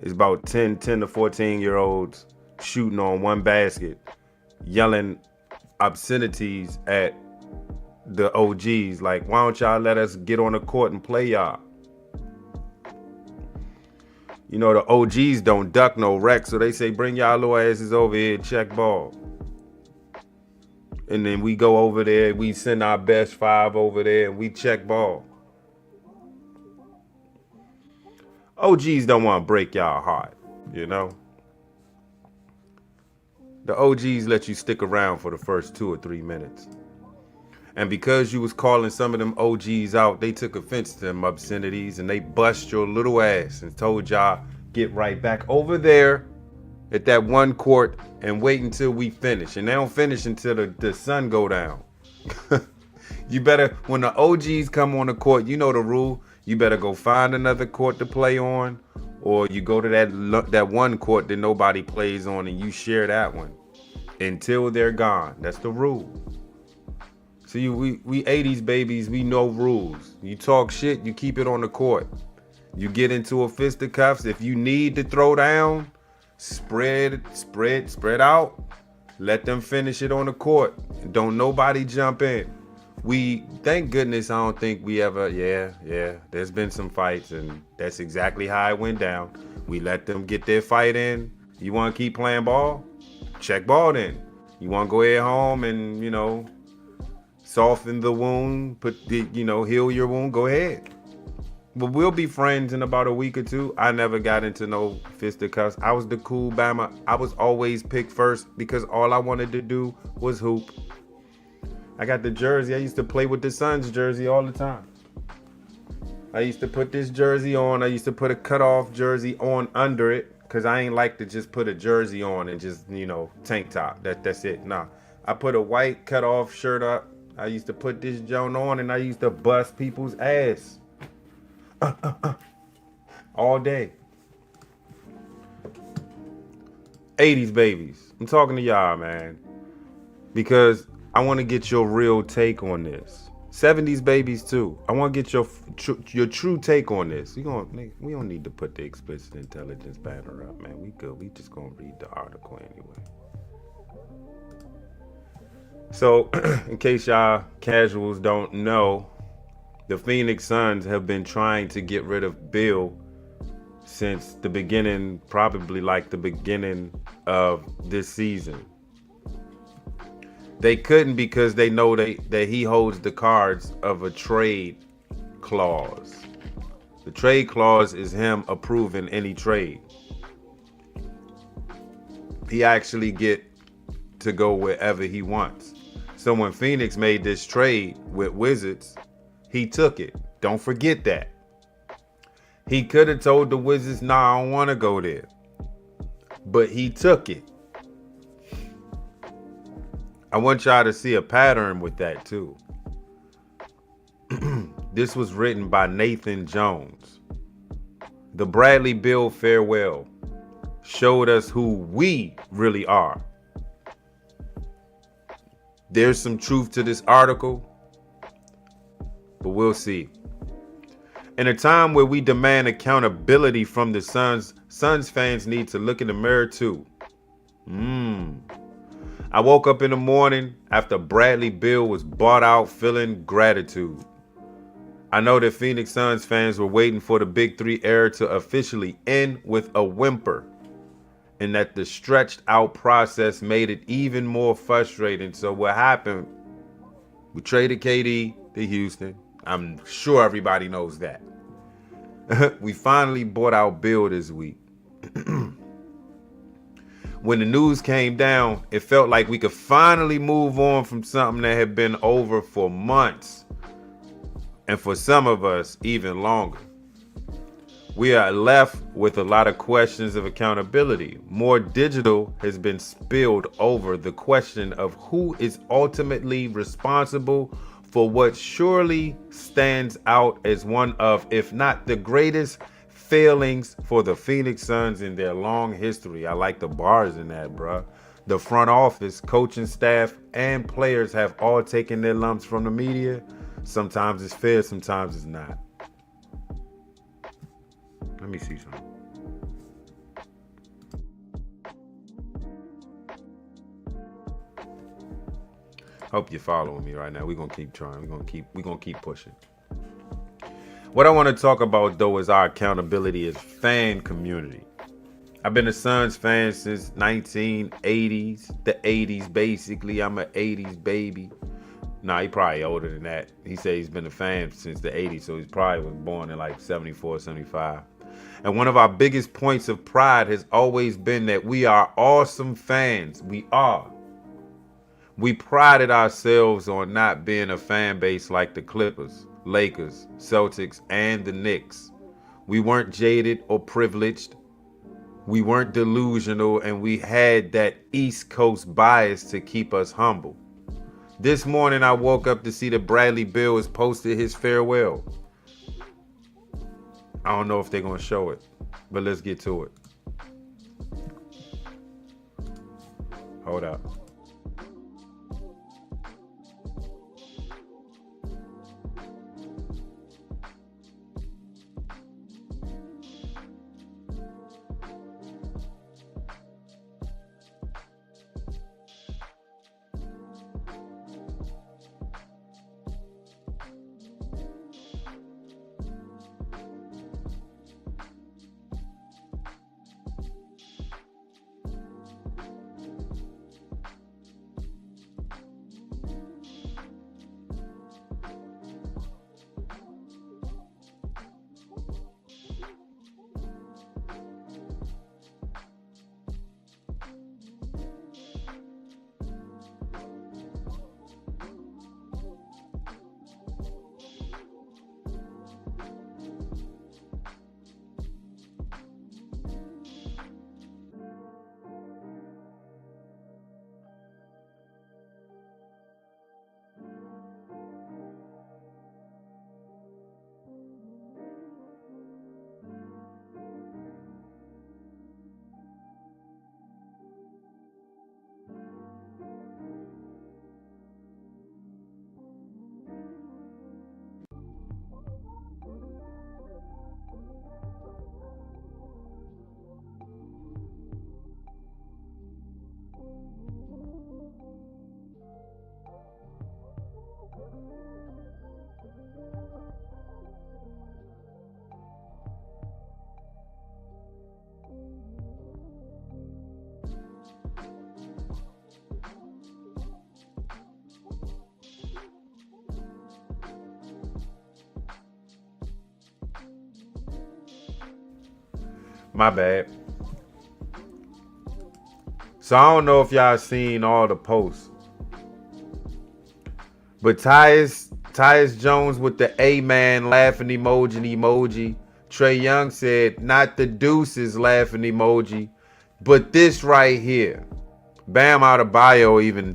to 14 year olds shooting on one basket, yelling obscenities at the OGs. Like, why don't y'all let us get on the court and play y'all? You know, the OGs don't duck no wreck, so they say, bring y'all little asses over here and check ball. And then we go over there, we send our best 5 over there, and we check ball. OGs don't want to break y'all heart, you know? The OGs let you stick around for the first 2 or 3 minutes. And because you was calling some of them OGs out, they took offense to them obscenities and they bust your little ass and told y'all, get right back over there at that one court and wait until we finish. And they don't finish until the sun go down. You better, when the OGs come on the court, you know the rule. You better go find another court to play on, or you go to that one court that nobody plays on and you share that one until they're gone. That's the rule. See, we 80s babies, we know rules. You talk shit, you keep it on the court. You get into a fisticuffs. If you need to throw down, Spread out. Let them finish it on the court. Don't nobody jump in. Thank goodness, I don't think we ever, there's been some fights, and that's exactly how it went down. We let them get their fight in. You want to keep playing ball? Check ball then. You want to go ahead home and, soften the wound, heal your wound, go ahead. But we'll be friends in about a week or two. I never got into no fisticuffs. I was the cool Bama. I was always picked first because all I wanted to do was hoop. I got the jersey. I used to play with the Suns jersey all the time. I used to put this jersey on. I used to put a cutoff jersey on under it because I ain't like to just put a jersey on and just, tank top. That's it. Nah. I put a white cutoff shirt up. I used to put this joint on and I used to bust people's ass. All day. 80s babies. I'm talking to y'all, man. Because I want to get your real take on this. 70s babies too. I want to get your true take on this. We don't need to put the explicit intelligence banner up, man. We good. We just gonna read the article anyway. So, in case y'all casuals don't know, the Phoenix Suns have been trying to get rid of Beal since the beginning, probably like the beginning of this season. They couldn't because they know that he holds the cards of a trade clause. The trade clause is him approving any trade. He actually get to go wherever he wants. So when Phoenix made this trade with Wizards, he took it. Don't forget that. He could have told the Wizards, nah, I don't want to go there. But he took it. I want y'all to see a pattern with that too. This was written by Nathan Jones. The Bradley Beal farewell showed us who we really are. There's some truth to this article, but we'll see. In a time where we demand accountability from the Suns fans need to look in the mirror too. I woke up in the morning after Bradley Beal was bought out feeling gratitude. I know that Phoenix Suns fans were waiting for the Big Three era to officially end with a whimper, and that the stretched out process made it even more frustrating. So what happened? We traded KD to Houston. I'm sure everybody knows that. We finally bought out Beal this week. When the news came down, it felt like we could finally move on from something that had been over for months. And for some of us, even longer. We are left with a lot of questions of accountability. More digital has been spilled over the question of who is ultimately responsible for what surely stands out as one of, if not the greatest failings for the Phoenix Suns in their long history. I like the bars in that, bruh. The front office, coaching staff, and players have all taken their lumps from the media. Sometimes it's fair, sometimes it's not. Let me see something. Hope you're following me right now. We're gonna keep trying. We're gonna keep pushing. What I want to talk about though is our accountability as fan community. I've been a Suns fan since 1980s, the 80s basically. I'm an 80s baby. Nah, he probably older than that. He said he's been a fan since the 80s, so he probably was born in like 74, 75. And one of our biggest points of pride has always been that we are awesome fans. We are. We prided ourselves on not being a fan base like the Clippers, Lakers, Celtics, and the Knicks. We weren't jaded or privileged. We weren't delusional, and we had that East Coast bias to keep us humble. This morning, I woke up to see that Bradley Beal has posted his farewell. I don't know if they're going to show it, but let's get to it. Hold up. My bad. So I don't know if y'all seen all the posts. But Tyus Jones with the A-man laughing emoji. Trae Young said, not the deuces laughing emoji, but this right here. Bam Adebayo even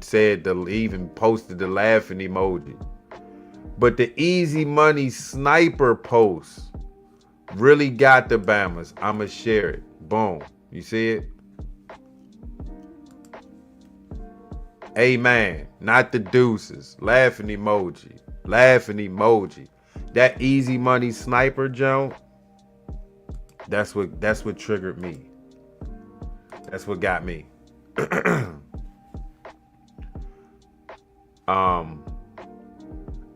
posted the laughing emoji. But the easy money sniper post really got the Bammers. I'ma share it. Boom. You see it? Amen. Not the deuces. Laughing emoji. That easy money sniper jump. That's what triggered me. That's what got me.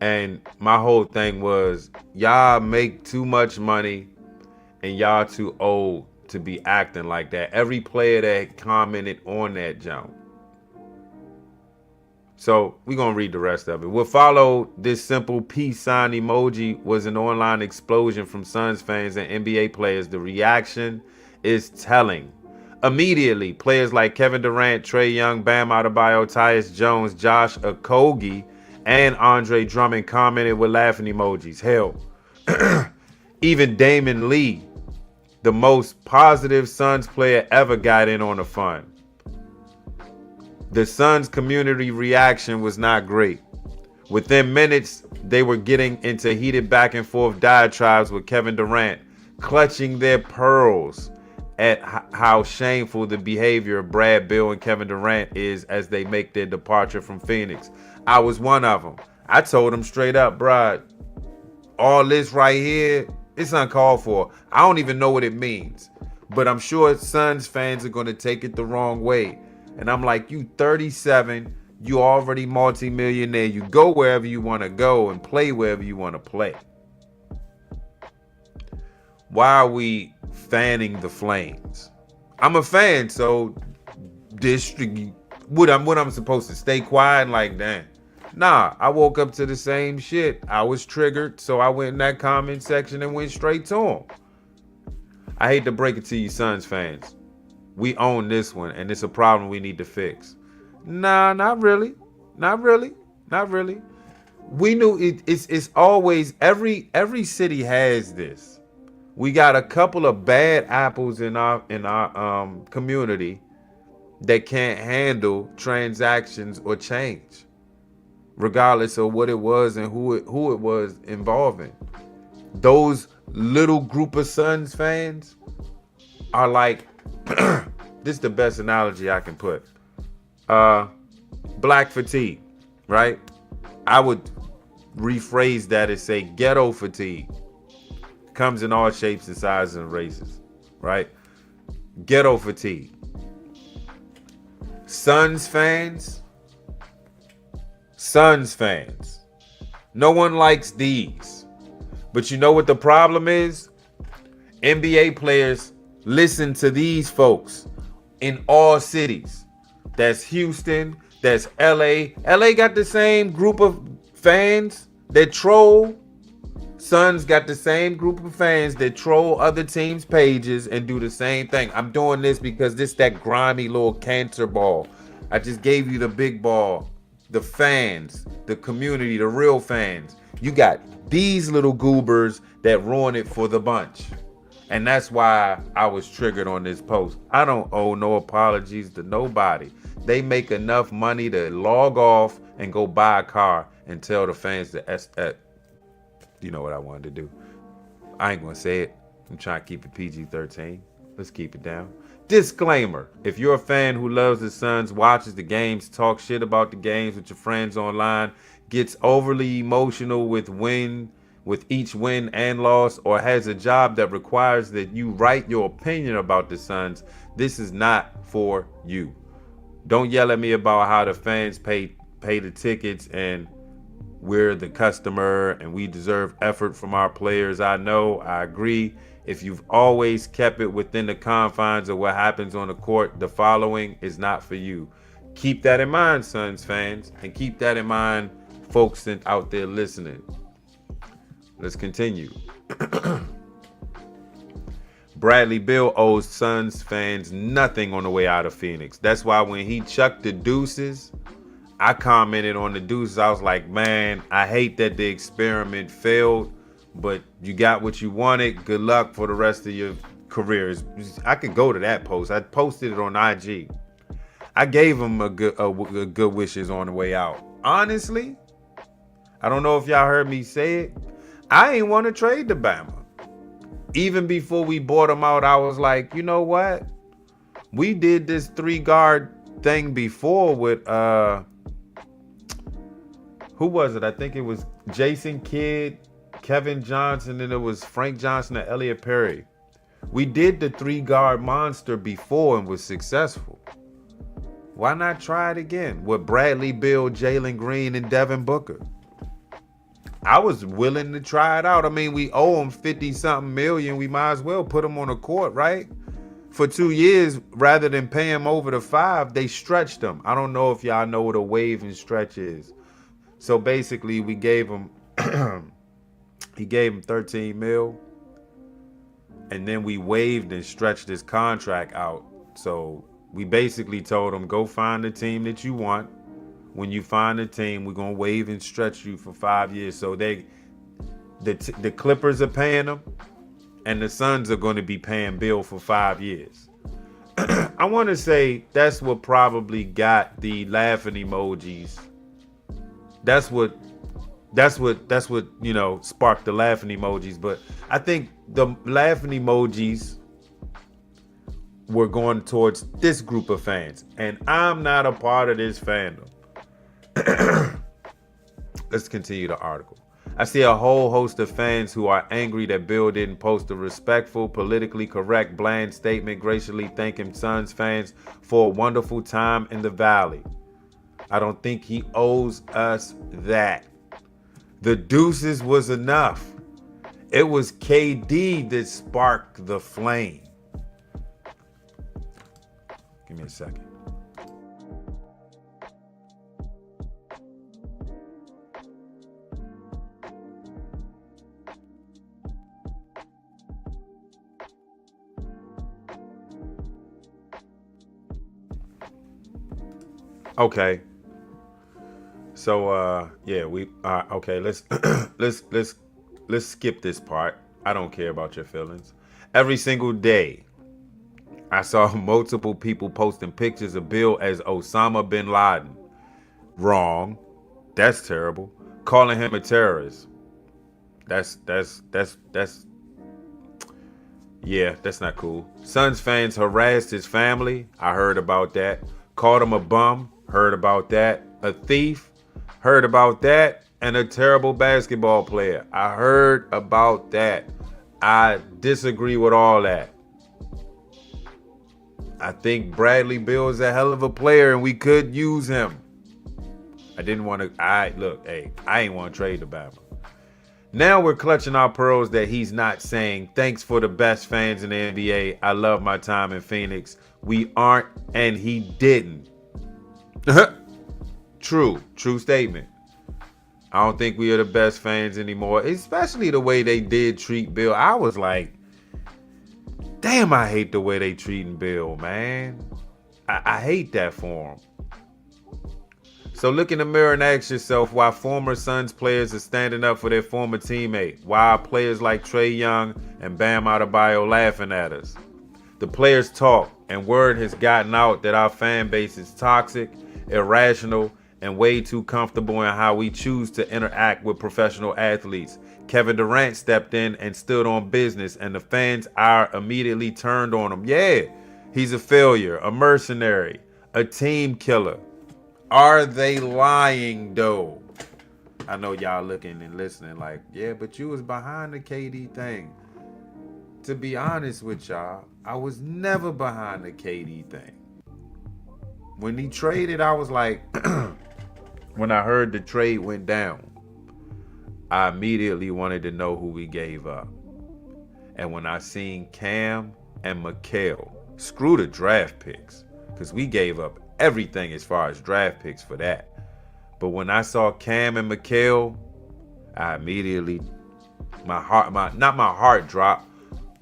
And my whole thing was, y'all make too much money and y'all too old to be acting like that. Every player that commented on that jump. So we're going to read the rest of it. What followed this simple peace sign emoji was an online explosion from Suns fans and NBA players. The reaction is telling. Immediately, players like Kevin Durant, Trae Young, Bam Adebayo, Tyus Jones, Josh Okogie, and Andre Drummond commented with laughing emojis. Hell, even Damon Lee, the most positive Suns player ever, got in on the fun. The Suns community reaction was not great. Within minutes, they were getting into heated back and forth diatribes with Kevin Durant, clutching their pearls at how shameful the behavior of Brad Beal and Kevin Durant is as they make their departure from Phoenix. I was one of them. I told them straight up, Brad, all this right here, it's uncalled for. I don't even know what it means. But I'm sure Suns fans are going to take it the wrong way. And I'm like, you 37, you already multi-millionaire. You go wherever you want to go and play wherever you want to play. Why are we fanning the flames? I'm a fan, so what I'm supposed to stay quiet like that? Nah, I woke up to the same shit. I was triggered, so I went in that comment section and went straight to him. I hate to break it to you, Suns fans. We own this one, and it's a problem we need to fix. Nah, not really. We knew it's always every city has this. We got a couple of bad apples in our community that can't handle transactions or change, regardless of what it was and who it was involving. Those little group of Suns fans are like, this is the best analogy I can put. Black fatigue, right? I would rephrase that and say ghetto fatigue. Comes in all shapes and sizes and races, right? Ghetto fatigue. Suns fans. No one likes these. But you know what the problem is? NBA players listen to these folks in all cities. That's Houston, that's LA. LA got the same group of fans that troll. Suns got the same group of fans that troll other teams' pages and do the same thing. I'm doing this because this that grimy little cancer ball. I just gave you the big ball. The fans, the community, the real fans. You got these little goobers that ruin it for the bunch. And that's why I was triggered on this post. I don't owe no apologies to nobody. They make enough money to log off and go buy a car and tell the fans that you know what I wanted to do. I ain't gonna say it. I'm trying to keep it PG-13. Let's keep it down. Disclaimer. If you're a fan who loves the Suns, watches the games, talks shit about the games with your friends online, gets overly emotional with each win and loss, or has a job that requires that you write your opinion about the Suns, this is not for you. Don't yell at me about how the fans pay the tickets and we're the customer and we deserve effort from our players. I know, I agree. If you've always kept it within the confines of what happens on the court, the following is not for you. Keep that in mind, Suns fans, and keep that in mind, folks out there listening. Let's continue. Bradley Beal owes Suns fans nothing on the way out of Phoenix. That's why when he chucked the deuces, I commented on the deuces. I was like, man, I hate that the experiment failed, but you got what you wanted. Good luck for the rest of your careers. I could go to that post. I posted it on IG. I gave him a good wishes on the way out. Honestly, I don't know if y'all heard me say it. I ain't want to trade to Bama. Even before we bought him out, I was like, you know what? We did this 3-guard thing before with who was it? I think it was Jason Kidd, Kevin Johnson, and it was Frank Johnson and Elliot Perry. We did the 3-guard monster before and was successful. Why not try it again with Bradley Beal, Jalen Green, and Devin Booker? I was willing to try it out. I mean, we owe him 50-something million. We might as well put him on the court, right? For 2 years, rather than pay him over the 5, they stretched him. I don't know if y'all know what a wave and stretch is. So basically, we gave him, he gave him 13 mil, and then we waived and stretched his contract out. So we basically told him, go find the team that you want. When you find a team, we're going to waive and stretch you for 5 years. So the Clippers are paying them, and the Suns are going to be paying Bill for 5 years. I want to say that's what probably got the laughing emojis. That's what sparked the laughing emojis. But I think the laughing emojis were going towards this group of fans, and I'm not a part of this fandom. Let's continue the article. I see a whole host of fans who are angry that Bill didn't post a respectful, politically correct, bland statement graciously thanking Suns fans for a wonderful time in the Valley. I don't think he owes us that. The deuces was enough. It was KD that sparked the flame. Give me a second. Okay. So yeah, we okay, let's let's skip this part. I don't care about your feelings. Every single day I saw multiple people posting pictures of Bill as Osama bin Laden. Wrong. That's terrible. Calling him a terrorist. That's yeah, that's not cool. Suns fans harassed his family. I heard about that. Called him a bum. Heard about that. A thief. Heard about that. And a terrible basketball player. I heard about that. I disagree with all that. I think Bradley Beal is a hell of a player and we could use him. I didn't want to. I ain't want to trade the Bama. Now we're clutching our pearls that he's not saying, thanks for the best fans in the NBA. I love my time in Phoenix. We aren't, and he didn't. True statement. I don't think we are the best fans anymore, especially the way they did treat Bill. I was like, damn, I hate the way they treating Bill, man. I hate that for him. So look in the mirror and ask yourself why former Suns players are standing up for their former teammate. Why are players like Trae Young and Bam Adebayo laughing at us? The players talk, and word has gotten out that our fan base is toxic, irrational, and way too comfortable in how we choose to interact with professional athletes. Kevin Durant stepped in and stood on business, and the fans are immediately turned on him. Yeah, he's a failure, a mercenary, a team killer. Are they lying, though? I know y'all looking and listening like, yeah, but you was behind the KD thing. To be honest with y'all, I was never behind the KD thing. When he traded, I was like, when I heard the trade went down, I immediately wanted to know who we gave up. And when I seen Cam and Mikal, screw the draft picks, because we gave up everything as far as draft picks for that. But when I saw Cam and Mikal, I immediately, not my heart dropped,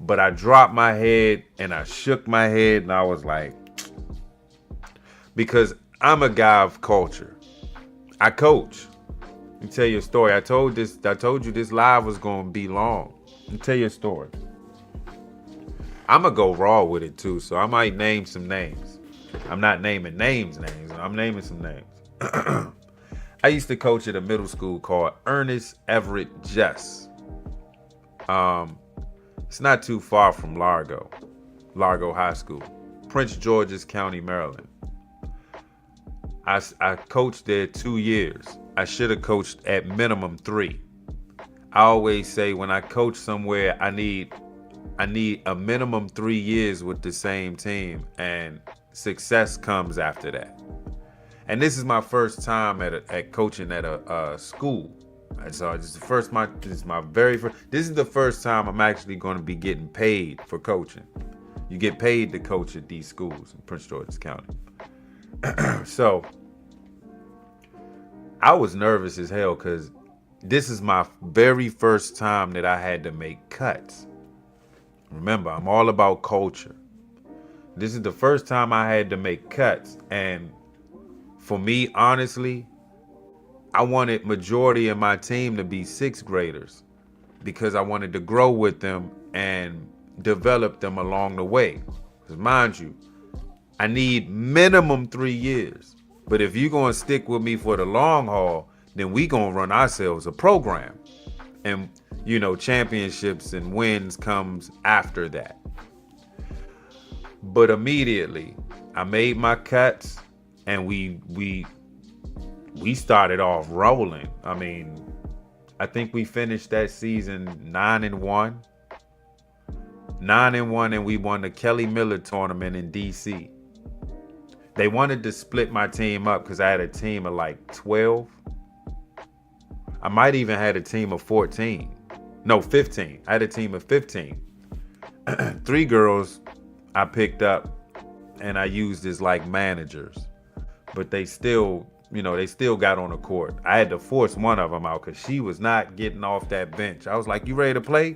But I dropped my head and I shook my head and I was like, because I'm a guy of culture. I coach. Let me tell you a story. I told you this live was gonna be long. Let me tell you a story. I'm gonna go raw with it too, so I might name some names. I'm not naming names. I'm naming some names. I used to coach at a middle school called Ernest Everett Jess. It's not too far from Largo High School, Prince George's County, Maryland. I coached there 2 years. I should have coached at minimum 3. I always say when I coach somewhere, I need a minimum 3 years with the same team, and success comes after that. And this is my first time at coaching at a school. And so this is the first time I'm actually going to be getting paid for coaching. You get paid to coach at these schools in Prince George's County. So I was nervous as hell because this is my very first time that I had to make cuts. Remember, I'm all about culture. This is the first time I had to make cuts. And for me, honestly, I wanted majority of my team to be 6th graders because I wanted to grow with them and develop them along the way. Because mind you, I need minimum 3 years. But if you're going to stick with me for the long haul, then we going to run ourselves a program. And, championships and wins comes after that. But immediately, I made my cuts and we started off rolling. I mean, I think we finished that season 9-1. 9-1, and we won the Kelly Miller tournament in DC. They wanted to split my team up because I had a team of like 12. I might even had a team of 14. No, 15. I had a team of 15. 3 girls I picked up and I used as like managers. But they still got on the court. I had to force one of them out because she was not getting off that bench. I was like, you ready to play?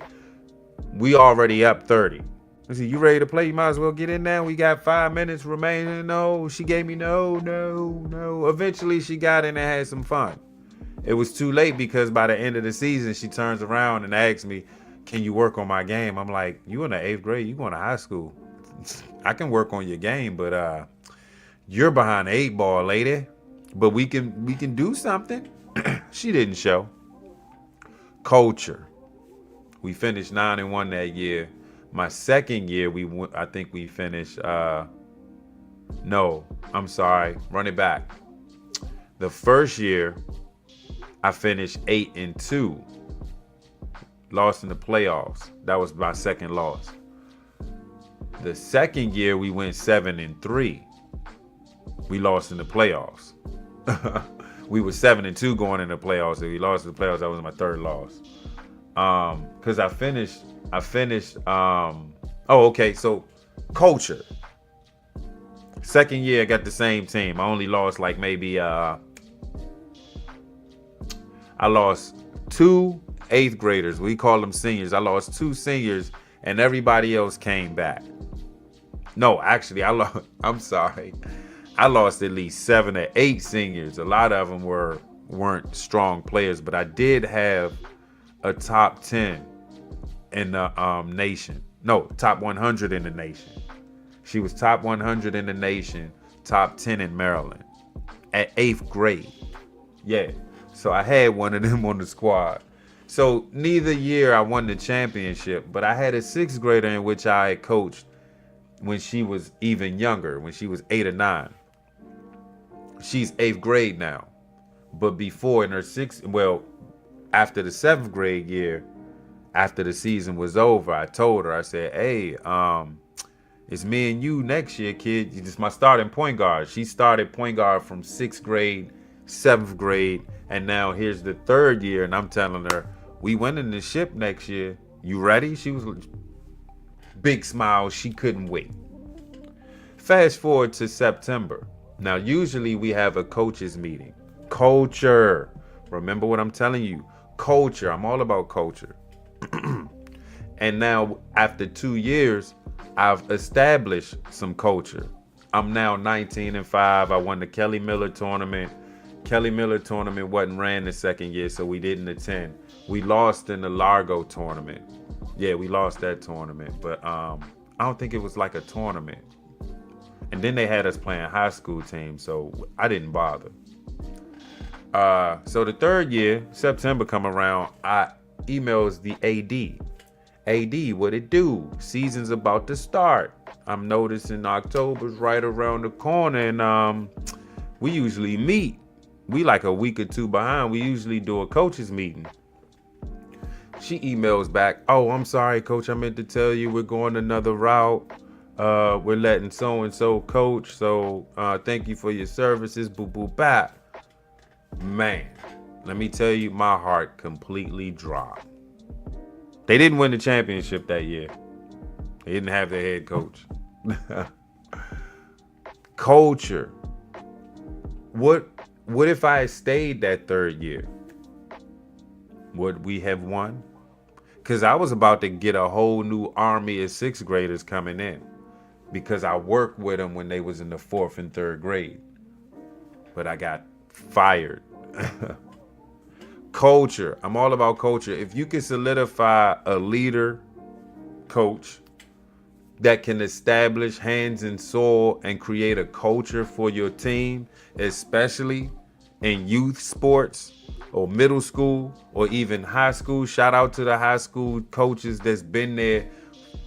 We already up 30. I said, you ready to play? You might as well get in there. We got 5 minutes remaining. No, she gave me no. Eventually she got in and had some fun. It was too late because by the end of the season, she turns around and asks me, can you work on my game? I'm like, you in the 8th grade, you going to high school. I can work on your game, but you're behind the 8 ball, lady. But we can do something. She didn't show. Culture. We finished 9-1 that year. My second year, I think we finished. No, I'm sorry. Run it back. The first year, I finished 8-2. Lost in the playoffs. That was my second loss. The second year, we went 7-3. We lost in the playoffs. We were 7-2 going in the playoffs. If we lost in the playoffs, that was my third loss. Because I finished. So culture. Second year, I got the same team. I only lost like maybe. I lost 2 8th graders. We call them seniors. I lost 2 seniors, and everybody else came back. No, actually, I'm sorry. I lost at least 7 or 8 seniors. A lot of them weren't strong players, but I did have a top 10 in the nation. No, top 100 in the nation. She was top 100 in the nation, top 10 in Maryland at 8th grade. Yeah, so I had one of them on the squad. So neither year I won the championship, but I had a 6th grader in which I had coached when she was even younger, when she was 8 or 9. She's 8th grade now. But before in her 6th, after the 7th grade year, after the season was over, I told her, I said, hey, it's me and you next year, kid. You're just my starting point guard. She started point guard from 6th grade, 7th grade, and now here's the 3rd year, and I'm telling her, we winning the ship next year. You ready? She was big smile. She couldn't wait. Fast forward to September. Now, usually we have a coaches meeting. Culture. Remember what I'm telling you. Culture. I'm all about culture. And now after 2 years, I've established some culture. I'm now 19-5. I won the Kelly Miller tournament. Kelly Miller tournament wasn't ran the second year, so we didn't attend. We lost in the Largo tournament. Yeah, we lost that tournament, but I don't think it was like a tournament. And then they had us playing high school teams, so I didn't bother. So the third year, September come around, I emails the AD. AD, what it do? Season's about to start. I'm noticing October's right around the corner, and we usually meet. We like a week or two behind. We usually do a coaches meeting. She emails back, oh, I'm sorry, coach. I meant to tell you we're going another route. We're letting so-and-so coach. So thank you for your services. Boo, boo, bap. Man, let me tell you, my heart completely dropped. They didn't win the championship that year. They didn't have their head coach. Culture. What if I had stayed that third year? Would we have won? Because I was about to get a whole new army of sixth graders coming in, because I worked with them when they was in the fourth and third grade. But I got fired. Culture. I'm all about culture. If you can solidify a leader, coach, that can establish hands in soil and create a culture for your team, especially in youth sports or middle school or even high school. Shout out to the high school coaches that's been there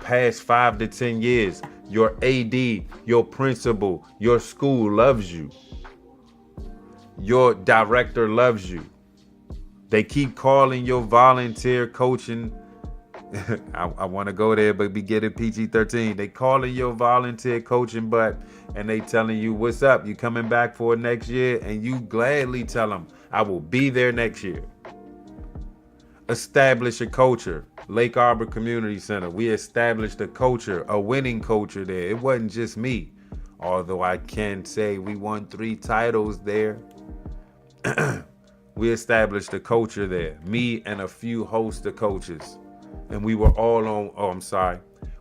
past 5 to 10 years. Your AD, your principal, your school loves you. Your director loves you. They keep calling your volunteer coaching. I want to go there, but be getting PG-13. They calling your volunteer coaching butt, and they telling you, what's up? You coming back for next year? And you gladly tell them, I will be there next year. Establish a culture. Lake Arbor Community Center. We established a culture, a winning culture there. It wasn't just me. Although I can say we won 3 titles there. We established a culture there. Me and a few host of coaches. And we were all on,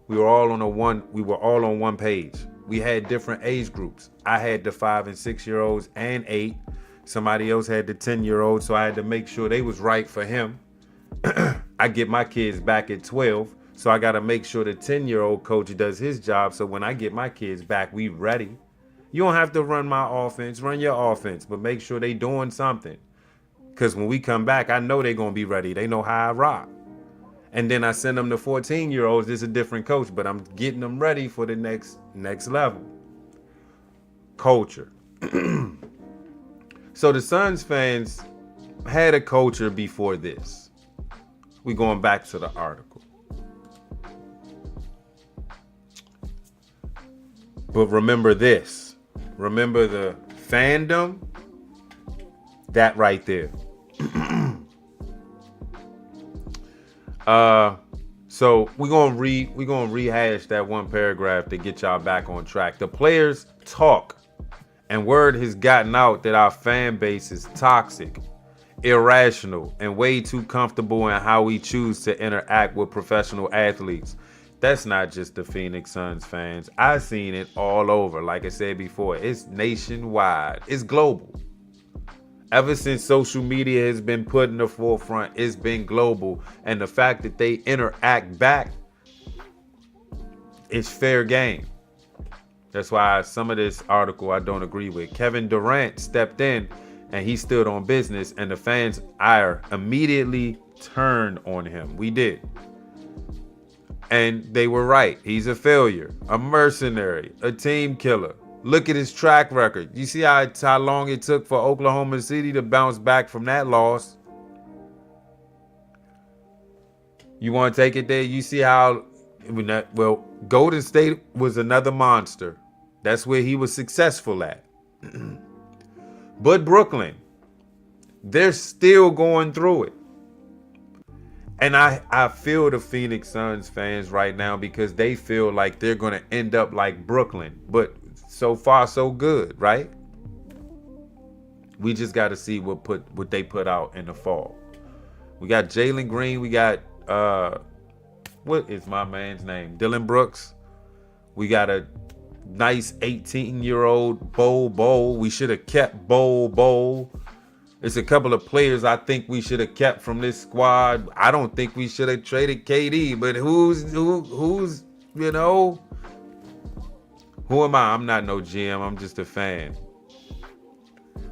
we were all on one page. We had different age groups. I had the 5 and 6 year olds and 8. Somebody else had the 10-year-olds, so I had to make sure they was right for him. I get my kids back at 12, so I got to make sure the 10-year-old coach does his job, so when I get my kids back, we ready. You don't have to run my offense, run your offense, but make sure they doing something. Because when we come back, I know they're going to be ready. They know how I rock. And then I send them to 14-year-olds. It's a different coach, but I'm getting them ready for the next level. Culture. So the Suns fans had a culture before this. We going back to the article. But remember this. Remember the fandom. That right there. So we're gonna rehash that one paragraph to get y'all back on track. The players talk, and word has gotten out that our fan base is toxic, irrational, and way too comfortable in how we choose to interact with professional athletes. That's not just the Phoenix Suns fans. I've seen it all over. Like I said before, it's nationwide. It's global. Ever since social media has been put in the forefront, it's been global. And the fact that they interact back, it's fair game. That's why some of this article I don't agree with. Kevin Durant stepped in and he stood on business, and the fans' ire immediately turned on him. We did. And they were right. He's a failure, a mercenary, a team killer. Look at his track record. You see how long it took for Oklahoma City to bounce back from that loss? You want to take it there? You see how, Golden State was another monster. That's where he was successful at. But Brooklyn, they're still going through it. And I feel the Phoenix Suns fans right now, because they feel like they're going to end up like Brooklyn. But so far, so good, right? We just got to see what they put out in the fall. We got Jalen Green. We got what is my man's name? Dylan Brooks. We got a nice 18-year-old Bowl. We should have kept Bowl. There's a couple of players I think we should have kept from this squad. I don't think we should have traded KD, but who's you know? Who am I? I'm not no GM. I'm just a fan.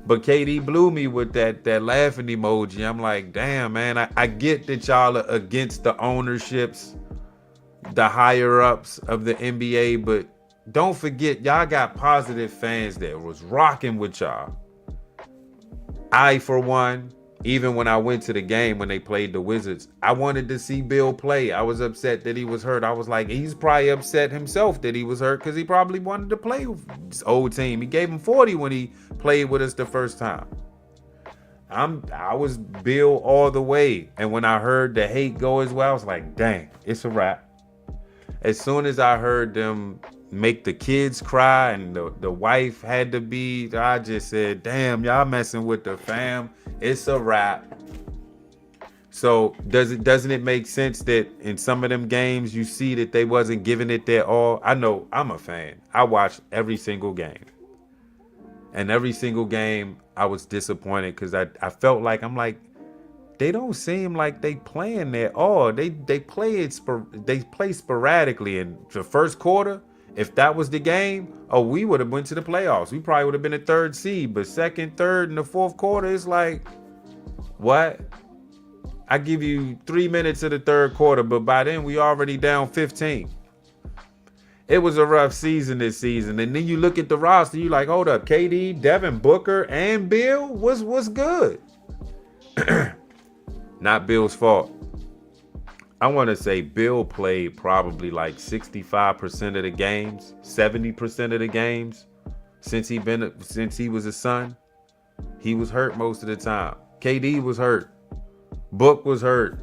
But KD blew me with that laughing emoji. I'm like, damn, man. I get that y'all are against the ownerships, the higher ups of the NBA, but don't forget, y'all got positive fans that was rocking with y'all. I, for one, even when I went to the game when they played the Wizards, I wanted to see Beal play. I was upset that he was hurt. I was like, he's probably upset himself that he was hurt because he probably wanted to play with his old team. He gave him 40 when he played with us the first time. I was Beal all the way. And when I heard the hate go as well, I was like, dang, it's a wrap. As soon as I heard them make the kids cry and the wife had to be, I just said, damn, y'all messing with the fam. It's a wrap. So doesn't it make sense that in some of them games you see that they wasn't giving it their all? I know, I'm a fan. I watched every single game. And every single game I was disappointed because I felt like, I'm like, they don't seem like they playing their all. They play sporadically. In the first quarter, if that was the game, we would have went to the playoffs. We probably would have been a third seed. But second, third, and the fourth quarter, it's like, what? I give you 3 minutes of the third quarter, but by then we already down 15. It was a rough season this season. And then you look at the roster, you like, hold up, KD, Devin Booker, and Beal was good. Not Bill's fault. I want to say Beal played probably like 65% of the games, 70% of the games since he was a Sun. He was hurt most of the time. KD was hurt. Book was hurt.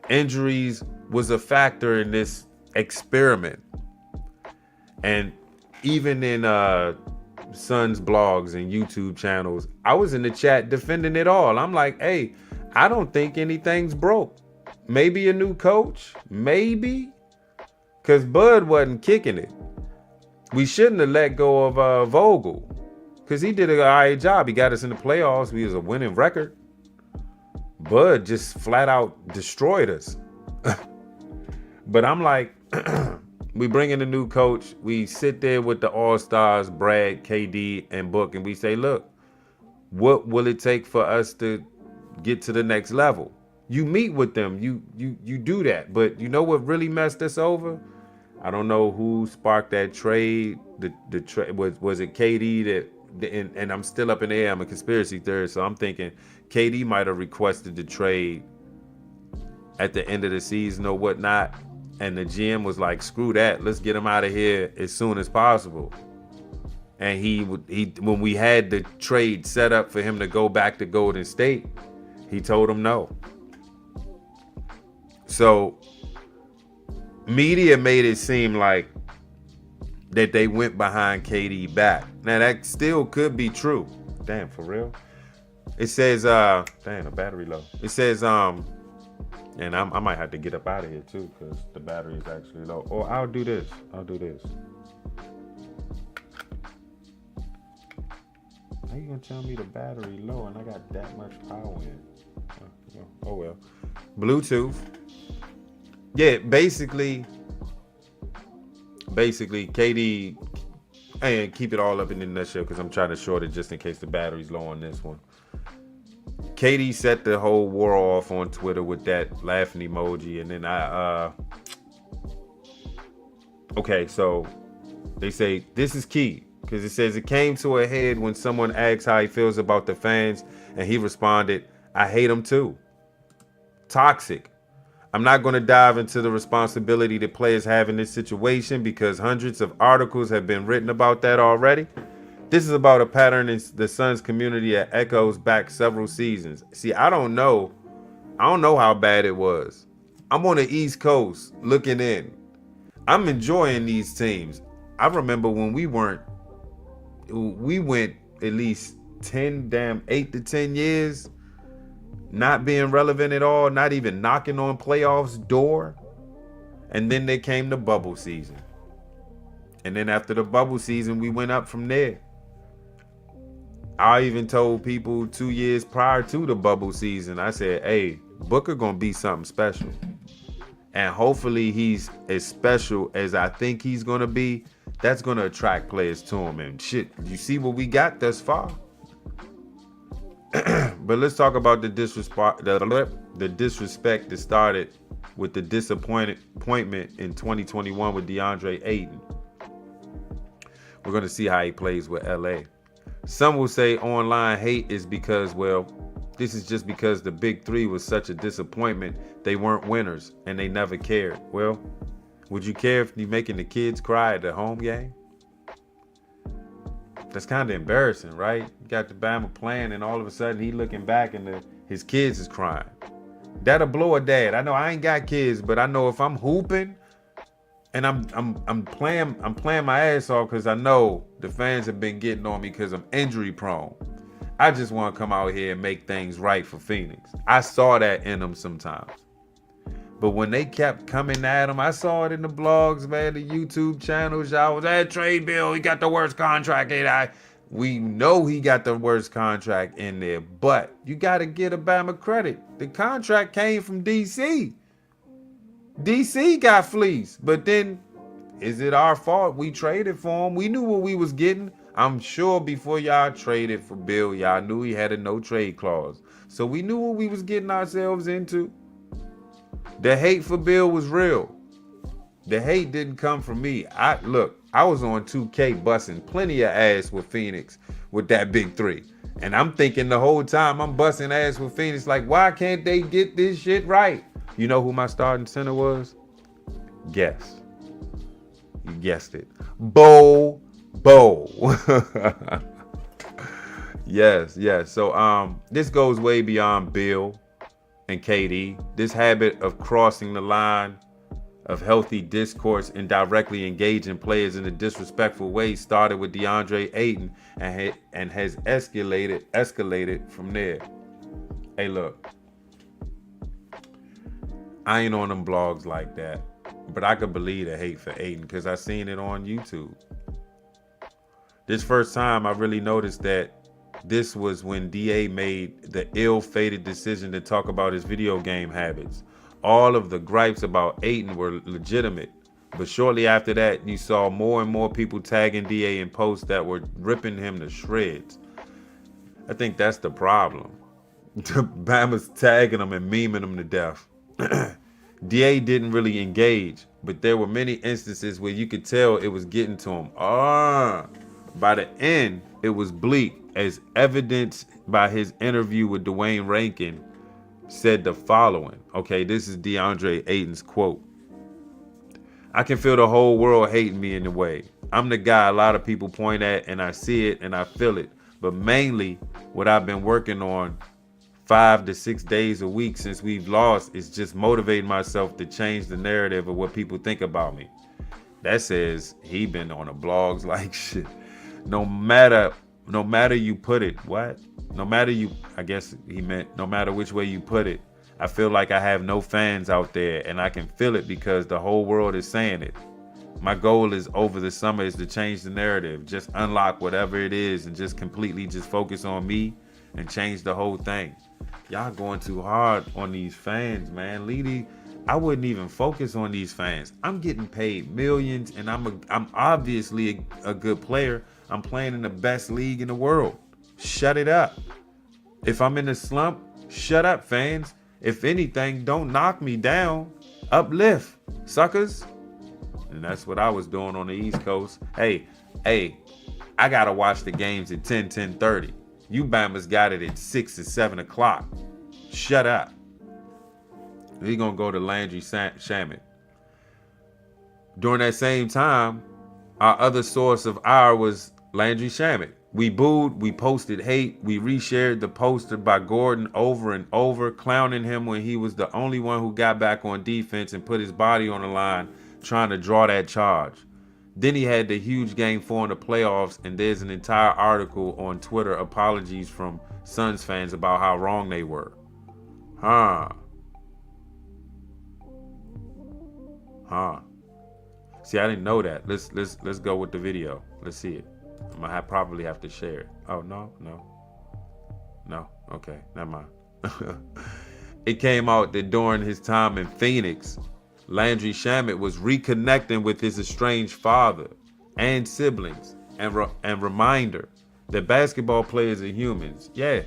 Injuries was a factor in this experiment. And even in Suns blogs and YouTube channels, I was in the chat defending it all. I'm like, hey, I don't think anything's broke. Maybe a new coach, maybe, because Bud wasn't kicking it. We shouldn't have let go of Vogel, because he did an all right job. He got us in the playoffs. We was a winning record. Bud just flat out destroyed us. But I'm like, we bring in a new coach. We sit there with the All-Stars, Brad, KD, and Book, and we say, look, what will it take for us to get to the next level? You meet with them, you do that. But you know what really messed us over? I don't know who sparked that trade. The trade was it KD that, and I'm still up in the air. I'm a conspiracy theorist, so I'm thinking KD might have requested the trade at the end of the season or whatnot, and the GM was like, screw that, let's get him out of here as soon as possible. And he when we had the trade set up for him to go back to Golden State, he told him no. So media made it seem like that they went behind KD back. Now that still could be true. Damn, for real? It says, damn, the battery low. It says, and I might have to get up out of here too because the battery is actually low. Or I'll do this. How you gonna tell me the battery low and I got that much power in? Oh well. Bluetooth. Yeah, basically KD, and keep it all up in the nutshell because I'm trying to short it just in case the battery's low on this one. KD set the whole war off on Twitter with that laughing emoji, and then okay, so they say this is key because it says it came to a head when someone asked how he feels about the fans, and he responded, I hate them too. Toxic. I'm not going to dive into the responsibility that players have in this situation because hundreds of articles have been written about that already. This is about a pattern in the Suns community that echoes back several seasons. See, I don't know how bad it was. I'm on the East Coast looking in. I'm enjoying these teams. I remember when we went at least 8 to 10 years not being relevant at all, not even knocking on playoffs door. And then there came the bubble season. And then after the bubble season, we went up from there. I even told people 2 years prior to the bubble season, I said, hey, Booker gonna be something special. And hopefully he's as special as I think he's gonna be. That's gonna attract players to him. And shit, you see what we got thus far. But let's talk about the disrespect that started with the disappointment in 2021 with DeAndre Ayton. We're gonna see how he plays with LA. Some will say online hate is because, well, this is just because the big three was such a disappointment. They weren't winners and they never cared. Well, would you care if you're making the kids cry at the home game? That's kind of embarrassing, right? You got the Bama playing and all of a sudden he looking back and his kids is crying. That'll blow a dad. I know I ain't got kids, but I know if I'm hooping and I'm playing my ass off because I know the fans have been getting on me because I'm injury prone. I just want to come out here and make things right for Phoenix. I saw that in them sometimes. But when they kept coming at him, I saw it in the blogs, man, the YouTube channels. Y'all was at trade Beal. He got the worst contract. We know he got the worst contract in there, but you got to get Obama credit. The contract came from DC. DC got fleeced, but then is it our fault? We traded for him. We knew what we was getting. I'm sure before y'all traded for Beal, y'all knew he had a no trade clause. So we knew what we was getting ourselves into. The hate for Beal was real. The hate didn't come from me. I was on 2K busting plenty of ass with Phoenix with that big three. And I'm thinking the whole time I'm busting ass with Phoenix, like, why can't they get this shit right? You know who my starting center was? Guess. You guessed it. Bo. Yes. So this goes way beyond Beal and KD. This habit of crossing the line of healthy discourse and directly engaging players in a disrespectful way started with DeAndre Ayton and has escalated from there. Hey, look, I ain't on them blogs like that, but I could believe the hate for Ayton because I seen it on YouTube. This first time I really noticed that this was when DA made the ill-fated decision to talk about his video game habits. All of the gripes about Ayton were legitimate, but shortly after that, you saw more and more people tagging DA in posts that were ripping him to shreds. I think that's the problem. Bama's tagging him and memeing him to death. DA didn't really engage, but there were many instances where you could tell it was getting to him. By the end, it was bleak, as evidenced by his interview with Dwayne Rankin said the following. Okay, this is DeAndre Ayton's quote. I can feel the whole world hating me in a way. I'm the guy a lot of people point at, and I see it and I feel it. But mainly what I've been working on 5 to 6 days a week since we've lost is just motivating myself to change the narrative of what people think about me. That says he been on the blogs like shit. No matter you put it, I guess he meant no matter which way you put it, I feel like I have no fans out there and I can feel it because the whole world is saying it. My goal is over the summer is to change the narrative, just unlock whatever it is and just completely just focus on me and change the whole thing. Y'all going too hard on these fans, man. I wouldn't even focus on these fans. I'm getting paid millions and I'm obviously a good player. I'm playing in the best league in the world. Shut it up. If I'm in a slump, shut up, fans. If anything, don't knock me down. Uplift, suckers. And that's what I was doing on the East Coast. Hey, I gotta watch the games at 10:30. You Bama's got it at 6 or 7 o'clock. Shut up. We're gonna go to Landry Shamet. During that same time, our other source of ire was Landry Shamet. We booed, we posted hate, we reshared the poster by Gordon over and over, clowning him when he was the only one who got back on defense and put his body on the line trying to draw that charge. Then he had the huge game 4 in the playoffs, and there's an entire article on Twitter, apologies from Suns fans about how wrong they were. Huh. See, I didn't know that. Let's go with the video. Let's see it. I'm gonna probably have to share it. Oh no. Okay, never mind. It came out that during his time in Phoenix, Landry Shamet was reconnecting with his estranged father and siblings, and reminder that basketball players are humans. Yeah,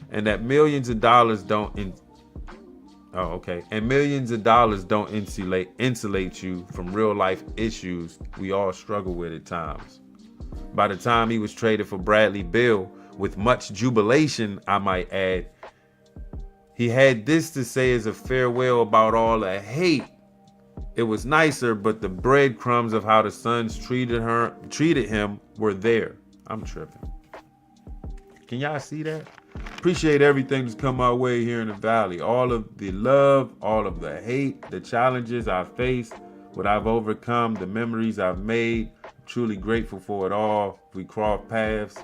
and that millions of dollars don't insulate you from real life issues we all struggle with at times. By the time he was traded for Bradley Beal, with much jubilation, I might add, he had this to say as a farewell about all the hate. It was nicer, but the breadcrumbs of how the Suns treated him were there. I'm tripping. Can y'all see that? Appreciate everything that's come my way here in the Valley. All of the love, all of the hate, the challenges I've faced, what I've overcome, the memories I've made. Truly grateful for it all. We cross paths.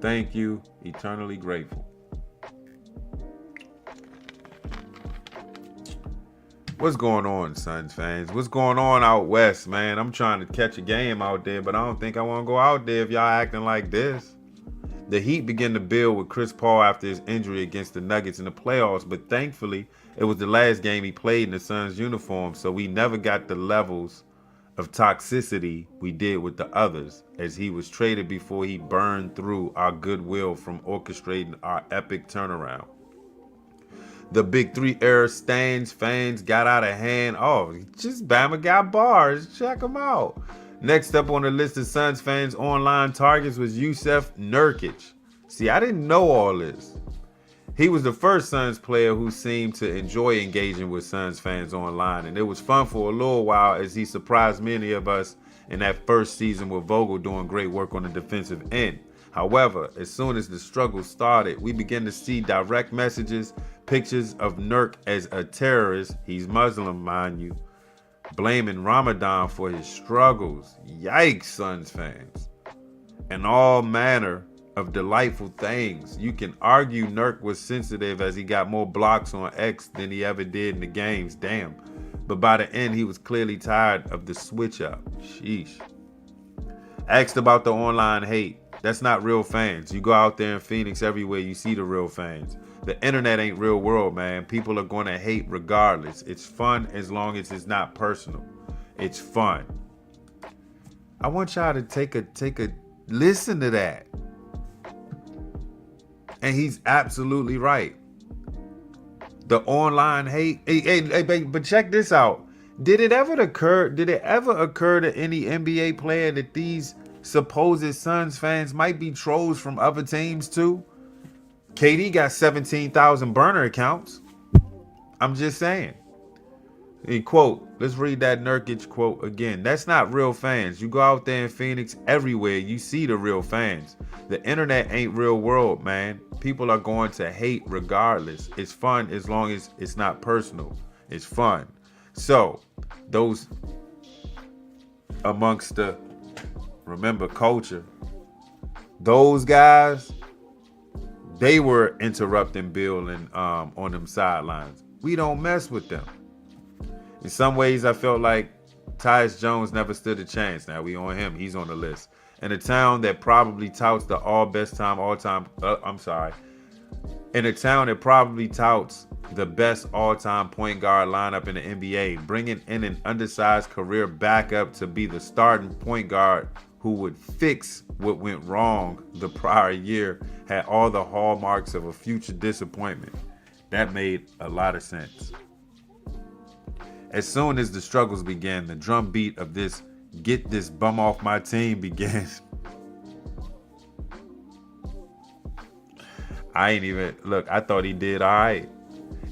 Thank you. Eternally grateful. What's going on, Suns fans? What's going on out west, man? I'm trying to catch a game out there, but I don't think I want to go out there if y'all acting like this. The Heat began to build with Chris Paul after his injury against the Nuggets in the playoffs, but thankfully, it was the last game he played in the Suns uniform, so we never got the levels of toxicity we did with the others, as he was traded before he burned through our goodwill from orchestrating our epic turnaround. The Big Three era fans got out of hand. Oh, just Bama got bars. Check them out. Next up on the list of Suns fans' online targets was Yusuf Nurkic. See, I didn't know all this. He was the first Suns player who seemed to enjoy engaging with Suns fans online, and it was fun for a little while as he surprised many of us in that first season with Vogel doing great work on the defensive end. However, as soon as the struggle started, we began to see direct messages, pictures of Nurk as a terrorist, he's Muslim, mind you, blaming Ramadan for his struggles. Yikes, Suns fans. And all manner of delightful things. You can argue Nurk was sensitive as he got more blocks on X than he ever did in the games. Damn. But by the end, he was clearly tired of the switch up. Sheesh. Asked about the online hate. That's not real fans. You go out there in Phoenix, everywhere you see the real fans. The internet ain't real world, man. People are going to hate regardless. It's fun as long as it's not personal. It's fun. I want y'all to take a listen to that. And he's absolutely right. The online hate. Hey, but check this out. Did it ever occur to any NBA player that these supposed Suns fans might be trolls from other teams too? KD got 17,000 burner accounts. I'm just saying. Quote, let's read that Nurkic quote again. That's not real fans. You go out there in Phoenix, everywhere, you see the real fans. The internet ain't real world, man. People are going to hate regardless. It's fun as long as it's not personal. It's fun. So, those amongst the, remember, culture, those guys, they were interrupting Beal and on them sidelines. We don't mess with them. In some ways, I felt like Tyus Jones never stood a chance. Now we on him. He's on the list. In a town that probably touts the in a town that probably touts the best all-time point guard lineup in the NBA, bringing in an undersized career backup to be the starting point guard who would fix what went wrong the prior year had all the hallmarks of a future disappointment. That made a lot of sense. As soon as the struggles began, the drum beat of this "get this bum off my team" began. I thought he did all right.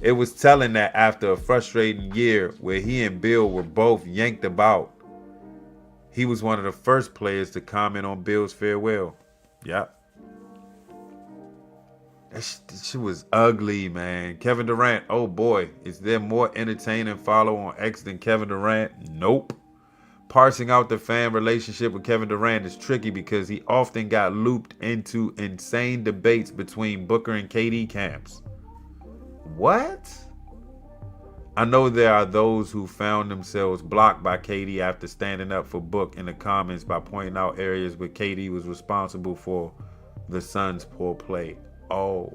It was telling that after a frustrating year where he and Beal were both yanked about, he was one of the first players to comment on Beal's farewell. Yep. That shit was ugly, man. Kevin Durant, oh boy. Is there more entertaining follow on X than Kevin Durant? Nope. Parsing out the fan relationship with Kevin Durant is tricky because he often got looped into insane debates between Booker and KD camps. What? I know there are those who found themselves blocked by KD after standing up for Book in the comments by pointing out areas where KD was responsible for the Suns' poor play. Oh.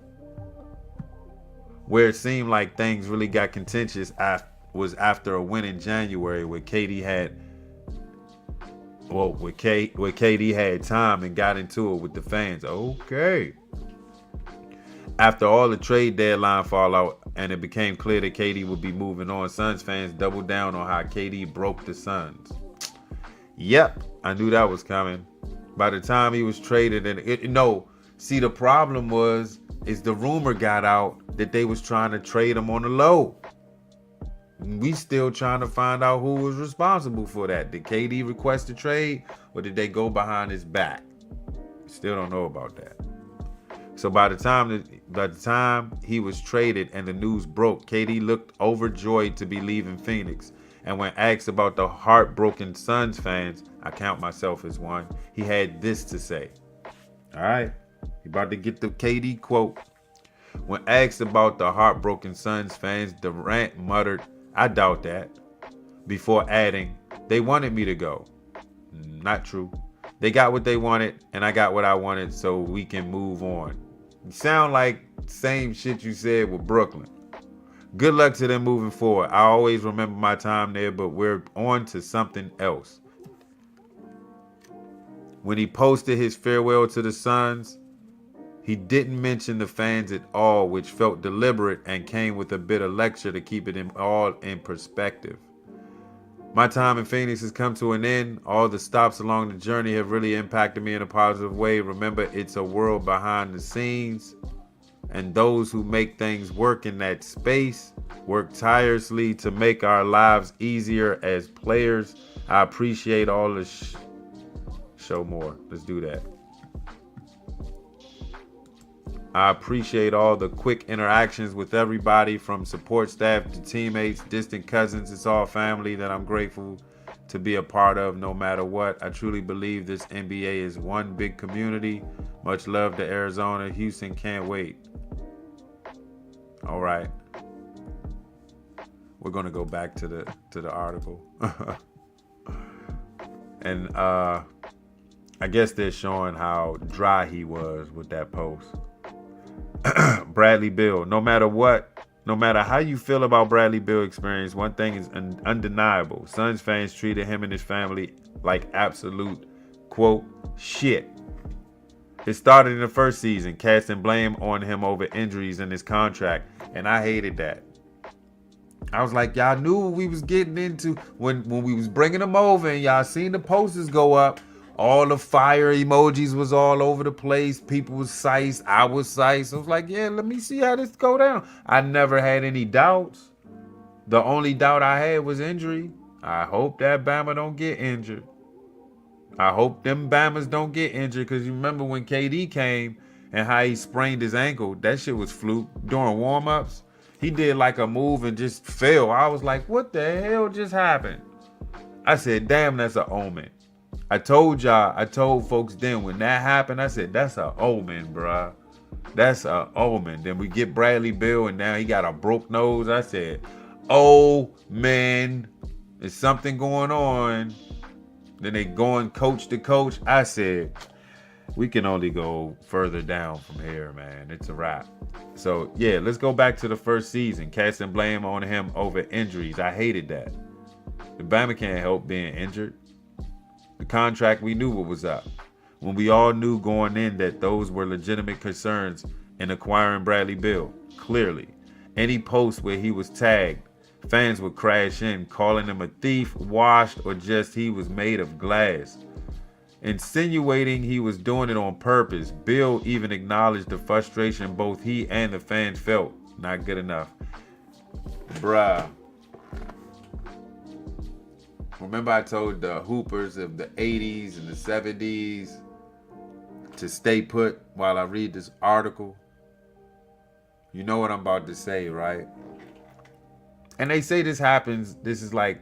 Where it seemed like things really got contentious was after a win in January where KD had time and got into it with the fans. Okay. After all the trade deadline fallout and it became clear that KD would be moving on, Suns fans doubled down on how KD broke the Suns. Yep, I knew that was coming. By the time he was traded, see, the problem is the rumor got out that they was trying to trade him on the low. We still trying to find out who was responsible for that. Did KD request a trade or did they go behind his back? Still don't know about that. So by the time he was traded and the news broke, KD looked overjoyed to be leaving Phoenix. And when asked about the heartbroken Suns fans, I count myself as one, he had this to say. All right, he about to get the KD quote. When asked about the heartbroken Suns fans, Durant muttered, "I doubt that," before adding, "They wanted me to go." Not true. They got what they wanted, and I got what I wanted, so we can move on. You sound like same shit you said with Brooklyn. Good luck to them moving forward. I always remember my time there, but we're on to something else. When he posted his farewell to the Suns, he didn't mention the fans at all, which felt deliberate and came with a bit of lecture to keep it all in perspective. My time in Phoenix has come to an end. All the stops along the journey have really impacted me in a positive way. Remember, it's a world behind the scenes, and those who make things work in that space work tirelessly to make our lives easier as players. I appreciate all the show more. Let's do that. I appreciate all the quick interactions with everybody from support staff to teammates, distant cousins. It's all family that I'm grateful to be a part of no matter what. I truly believe this NBA is one big community. Much love to Arizona. Houston can't wait. All right. We're going to go back to the article. And I guess they're showing how dry he was with that post. Bradley Beal. No matter how you feel about Bradley Beal experience, one thing is undeniable. Suns fans treated him and his family like absolute, quote, shit. It started in the first season, casting blame on him over injuries in his contract, and I hated that. I was like, y'all knew what we was getting into when we was bringing him over, and y'all seen the posters go up. All the fire emojis was all over the place. People was sized. I was sized. I was like, yeah, let me see how this go down. I never had any doubts. The only doubt I had was injury. I hope that Bama don't get injured. I hope them Bamas don't get injured, because you remember when KD came and how he sprained his ankle. That shit was fluke. During warm-ups, he did like a move and just fell. I was like, what the hell just happened? I said, damn, that's an omen. I told folks then when that happened, I said, that's an omen, bruh. That's an omen. Then we get Bradley Beal, and now he got a broke nose. I said, oh, man, there's something going on. Then they going coach to coach. I said, we can only go further down from here, man. It's a wrap. So, yeah, let's go back to the first season. Casting blame on him over injuries. I hated that. The Bama can't help being injured. The contract, we knew what was up. When we all knew going in that those were legitimate concerns in acquiring Bradley Beal. Clearly. Any post where he was tagged, fans would crash in, calling him a thief, washed, or just he was made of glass. Insinuating he was doing it on purpose. Beal even acknowledged the frustration both he and the fans felt. Not good enough. Bruh. Remember I told the hoopers of the 80s and the 70s to stay put while I read this article? You know what I'm about to say, right? And they say this happens, this is like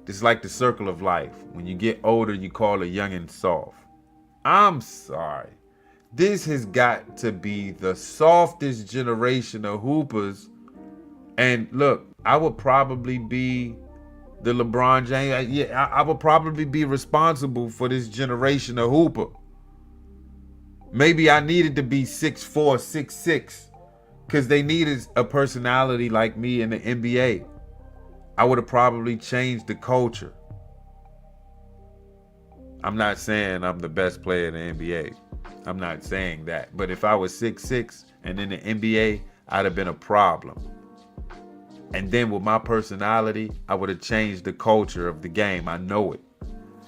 the circle of life. When you get older, you call a youngin' soft. I'm sorry. This has got to be the softest generation of hoopers. And look, I would probably be the LeBron James. Yeah, I would probably be responsible for this generation of hooper. Maybe I needed to be 6'4", 6'6", because they needed a personality like me in the NBA. I would have probably changed the culture. I'm not saying I'm the best player in the NBA. I'm not saying that. But if I was 6'6" and in the NBA, I'd have been a problem. And then with my personality, I would have changed the culture of the game. I know it.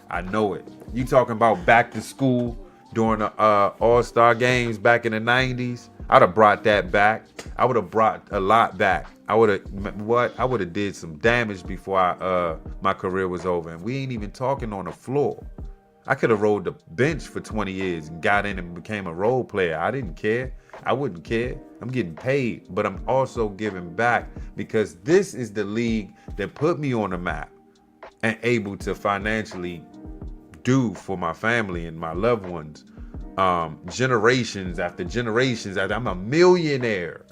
I know it. You talking about back to school during the All-Star games back in the 90s? I'd have brought that back. I would have brought a lot back. I would have did some damage before my career was over. And we ain't even talking on the floor. I could have rode the bench for 20 years and got in and became a role player. I didn't care. I wouldn't care. I'm getting paid, but I'm also giving back because this is the league that put me on the map and able to financially do for my family and my loved ones. Generations after generations after, I'm a millionaire.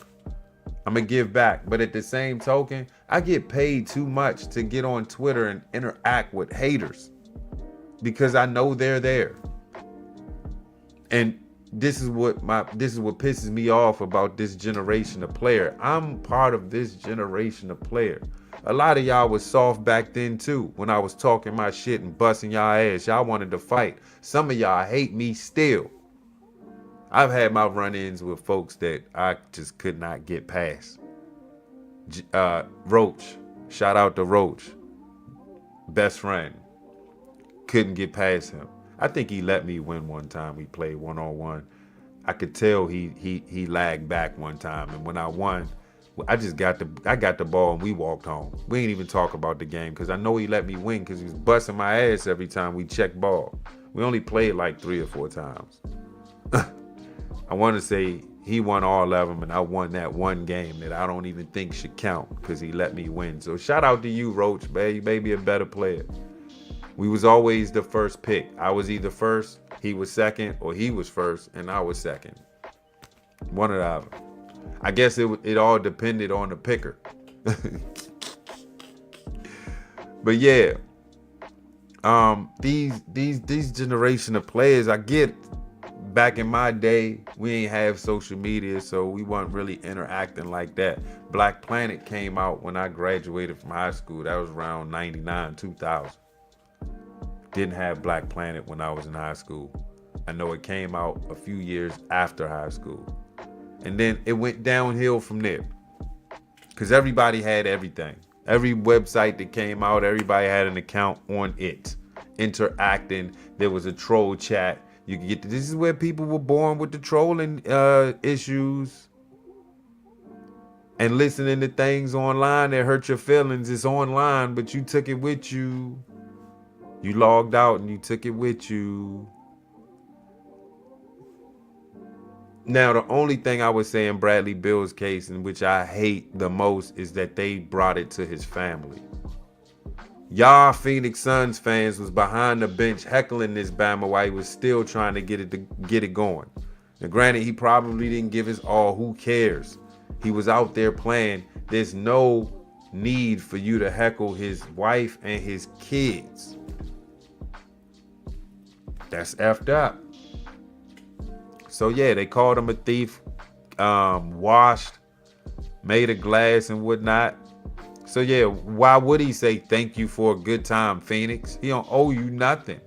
I'm gonna give back, but at the same token, I get paid too much to get on Twitter and interact with haters because I know they're there. And this is what pisses me off about this generation of player. I'm part of this generation of player. A lot of y'all was soft back then too. When I was talking my shit and busting y'all ass, y'all wanted to fight. Some of y'all hate me still. I've had my run-ins with folks that I just could not get past. Roach, shout out to Roach, best friend. Couldn't get past him. I think he let me win one time. We played one-on-one. I could tell he lagged back one time, and when I won, I got the ball and we walked home. We ain't even talk about the game because I know he let me win because he was busting my ass every time we checked ball. We only played like 3 or 4 times. I want to say he won all of them and I won that one game that I don't even think should count because he let me win. So shout out to you, Roach, man. You made me a better player. We was always the first pick. I was either first, he was second, or he was first and I was second. One or the other. I guess it all depended on the picker. But yeah, these generation of players, I get. Back in my day, we ain't have social media, so we weren't really interacting like that. Black Planet came out when I graduated from high school. That was around 99, 2000. Didn't have Black Planet when I was in high school. I know it came out a few years after high school. And then it went downhill from there. Because everybody had everything. Every website that came out, everybody had an account on it. Interacting. There was a troll chat. You can get this is where people were born with the trolling issues. And listening to things online that hurt your feelings. It's online, but you took it with you. You logged out and you took it with you. Now, the only thing I would say in Bradley Beal's case, in which I hate the most, is that they brought it to his family. Y'all Phoenix Suns fans was behind the bench heckling this Bama while he was still trying to get it going. Now, granted, he probably didn't give his all. Who cares? He was out there playing. There's no need for you to heckle his wife and his kids. That's effed up. So yeah, they called him a thief, washed, made of glass and whatnot. So yeah, why would he say thank you for a good time, Phoenix? He don't owe you nothing.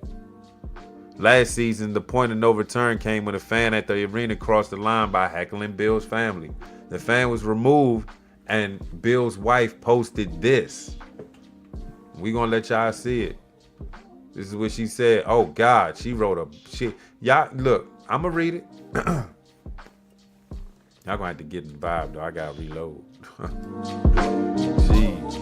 Last season, the point of no return came when a fan at the arena crossed the line by heckling Bill's family. The fan was removed and Bill's wife posted this. We gonna let y'all see it. This is what she said. Oh God, she wrote y'all look, I'ma read it. Y'all gonna have to get in the vibe though. I gotta reload. Jeez.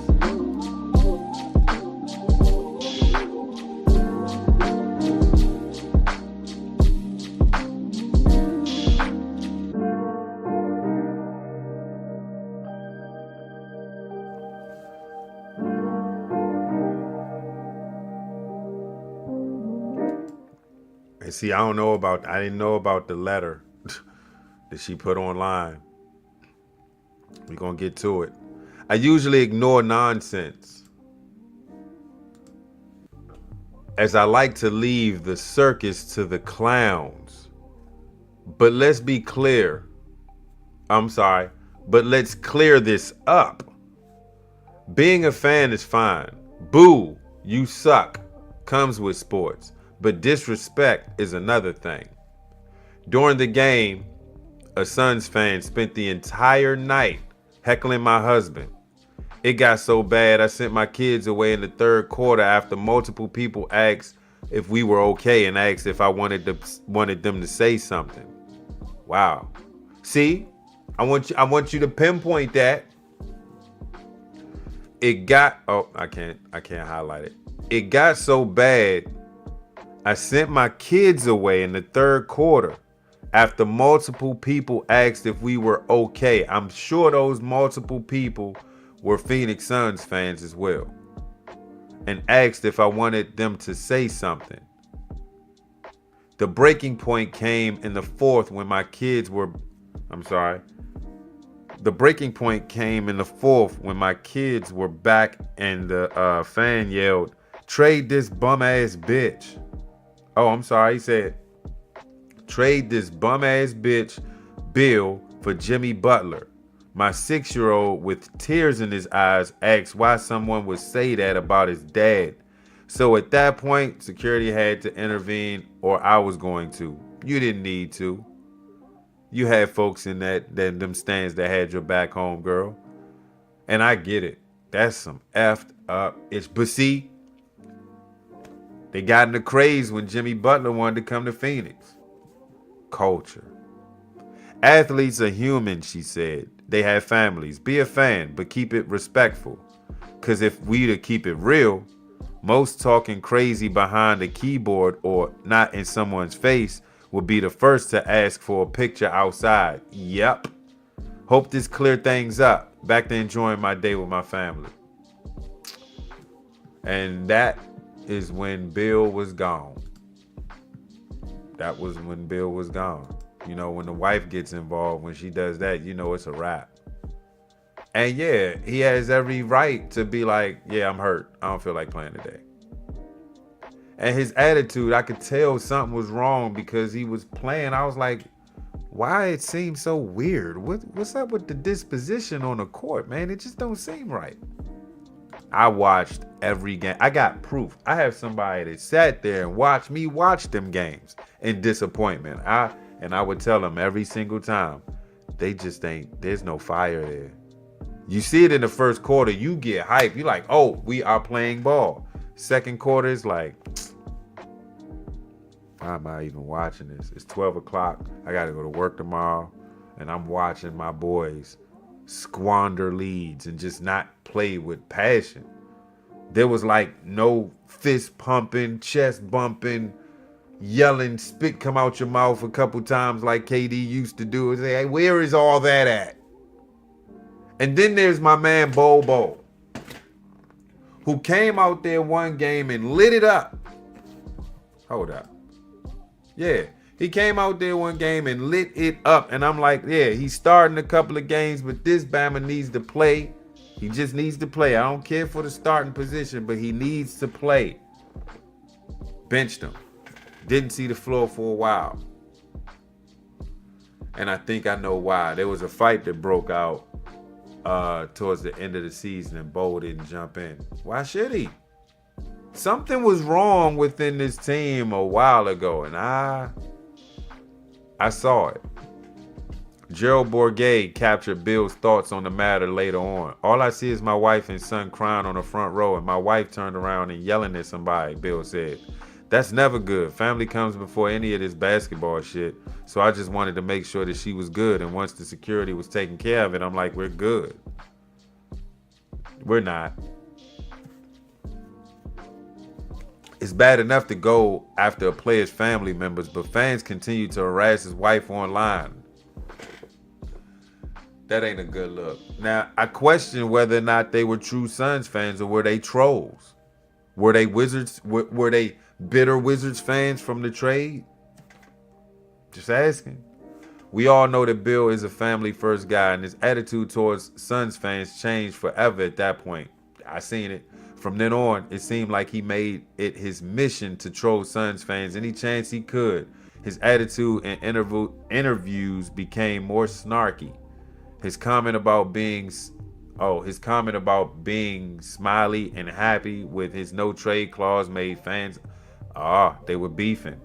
And see, I didn't know about the letter that she put online. We're gonna get to it. I usually ignore nonsense, as I like to leave the circus to the clowns. But let's be clear. I'm sorry, but let's clear this up. Being a fan is fine. Boo, you suck, comes with sports. But disrespect is another thing. During the game, a Suns fan spent the entire night heckling my husband. It got so bad I sent my kids away in the third quarter after multiple people asked if we were okay and asked if I wanted them to say something. Wow. See, I want you to pinpoint that. It got I can't highlight it. It got so bad I sent my kids away in the third quarter after multiple people asked if we were okay. I'm sure those multiple people were Phoenix Suns fans as well, and asked if I wanted them to say something. The breaking point came in the fourth when my kids were The breaking point came in the fourth when my kids were back and the fan yelled, "Trade this bum ass bitch." Oh, I'm sorry. He said, "Trade this bum ass bitch, Beal, for Jimmy Butler." My 6-year-old, with tears in his eyes, asked why someone would say that about his dad. So at that point, security had to intervene, or I was going to. You didn't need to. You had folks in them stands that had your back home, girl. And I get it. That's some effed up. But see, they got in the craze when Jimmy Butler wanted to come to Phoenix. Culture. Athletes are human, she said. They have families. Be a fan, but keep it respectful. Because if we to keep it real, most talking crazy behind a keyboard or not in someone's face will be the first to ask for a picture outside. Yep. Hope this cleared things up. Back to enjoying my day with my family. And that is when Bill was gone. That was when Bill was gone. You know, when the wife gets involved, when she does that, you know it's a wrap. And yeah, he has every right to be like, yeah, I'm hurt. I don't feel like playing today. And his attitude, I could tell something was wrong because he was playing. I was like, why it seems so weird? What's up with the disposition on the court, man? It just don't seem right. I watched every game. I got proof. I have somebody that sat there and watched me watch them games in disappointment. I would tell them every single time, there's no fire there. You see it in the first quarter, you get hyped. You're like, oh, we are playing ball. Second quarter is like, why am I even watching this? It's 12 o'clock. I got to go to work tomorrow. And I'm watching my boys squander leads and just not play with passion. There was like no fist pumping, chest bumping, yelling, spit come out your mouth a couple times like KD used to do. And say, hey, where is all that at? And then there's my man Bobo, who came out there one game and lit it up. Hold up. Yeah, he came out there one game and lit it up. And I'm like, yeah, he's starting a couple of games, but this Bama needs to play. He just needs to play. I don't care for the starting position, but he needs to play. Benched him. Didn't see the floor for a while. And I think I know why. There was a fight that broke out towards the end of the season and Bo didn't jump in. Why should he? Something was wrong within this team a while ago, and I saw it. Gerald Bourguet captured Bill's thoughts on the matter later on. All I see is my wife and son crying on the front row, and my wife turned around and yelling at somebody, Bill said. That's never good. Family comes before any of this basketball shit. So I just wanted to make sure that she was good. And once the security was taking care of it, I'm like, we're good. We're not. It's bad enough to go after a player's family members, but fans continue to harass his wife online. That ain't a good look. Now, I question whether or not they were true Suns fans or were they trolls? Were they Wizards? Were they bitter Wizards fans from the trade? Just asking. We all know that Bill is a family first guy, and his attitude towards Suns fans changed forever at that point. I seen it. From then on, it seemed like he made it his mission to troll Suns fans any chance he could. His attitude in interviews became more snarky. His comment about being smiley and happy with his no trade clause made fans they were beefing.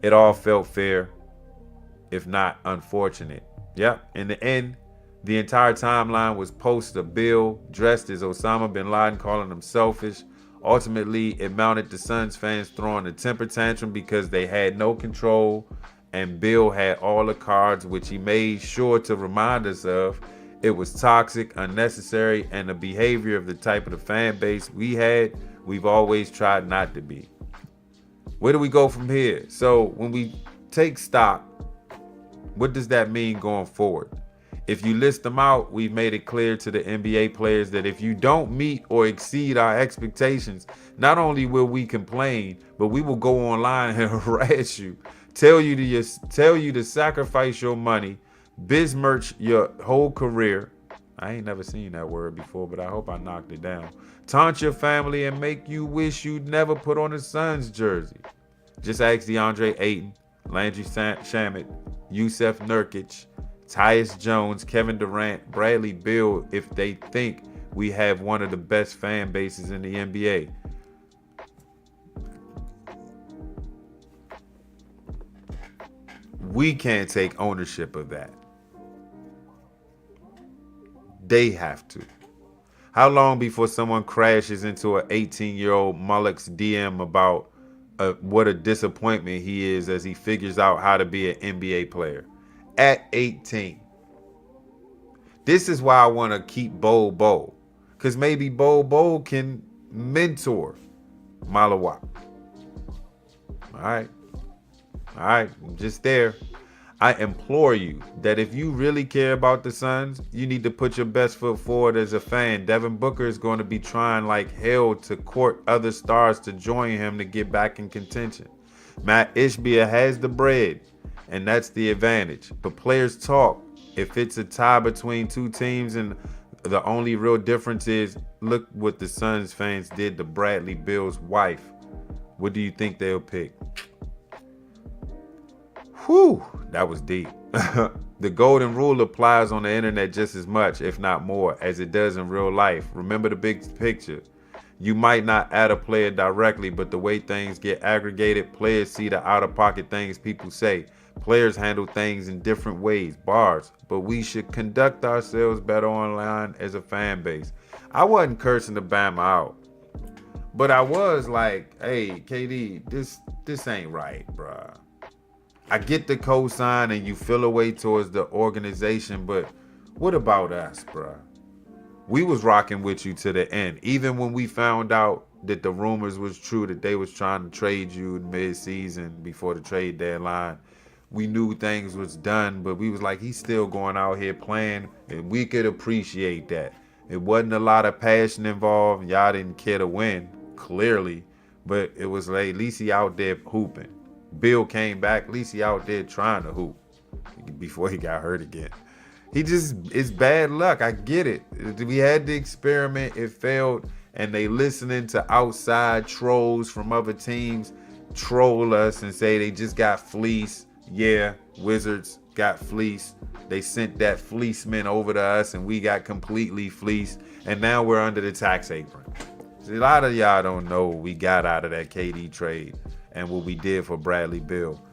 It all felt fair, if not unfortunate. Yep, in the end, the entire timeline was posts of Bill dressed as Osama bin Laden, calling him selfish. Ultimately, it mounted to Suns fans throwing a temper tantrum because they had no control, and Bill had all the cards, which he made sure to remind us of. It was toxic, unnecessary, and the behavior of the type of the fan base we've always tried not to be. Where do we go from here? So when we take stock, what does that mean going forward? If you list them out, we've made it clear to the NBA players that if you don't meet or exceed our expectations, not only will we complain, but we will go online and harass you, tell you to sacrifice your money, besmirch your whole career. I ain't never seen that word before, but I hope I knocked it down. Taunt your family and make you wish you'd never put on a Suns jersey. Just ask DeAndre Ayton, Landry Shamet, Yusef Nurkic, Tyus Jones, Kevin Durant, Bradley Beal if they think we have one of the best fan bases in the NBA. We can't take ownership of that. They have to. How long before someone crashes into an 18-year-old Mullock's DM about what a disappointment he is as he figures out how to be an NBA player? At 18. This is why I want to keep Bo. Because maybe Bo can mentor Malawak. All right, I'm just there. I implore you that if you really care about the Suns, you need to put your best foot forward as a fan. Devin Booker is going to be trying like hell to court other stars to join him to get back in contention. Matt Ishbia has the bread, and that's the advantage. But players talk. If it's a tie between two teams and the only real difference is, look what the Suns fans did to Bradley Beal's wife. What do you think they'll pick? Whew, that was deep. The golden rule applies on the internet just as much, if not more, as it does in real life. Remember the big picture. You might not add a player directly, but the way things get aggregated, players see the out-of-pocket things people say. Players handle things in different ways, bars, but we should conduct ourselves better online as a fan base. I wasn't cursing the Bama out, but I was like, hey, KD, this ain't right, bruh. I get the cosign and you feel a way towards the organization, but what about us, bruh? We was rocking with you to the end. Even when we found out that the rumors was true, that they was trying to trade you in mid-season before the trade deadline, we knew things was done, but we was like, he's still going out here playing, and we could appreciate that. It wasn't a lot of passion involved. Y'all didn't care to win, clearly, but it was like, at least he out there hooping. Bill came back, at least he out there trying to hoop before he got hurt again. It's bad luck. I get it. We had the experiment, it failed, and they listening to outside trolls from other teams troll us and say they just got fleeced. Yeah, Wizards got fleeced. They sent that fleeceman over to us and we got completely fleeced, and now we're under the tax apron. See, a lot of y'all don't know what we got out of that KD trade and what we did for Bradley Beal.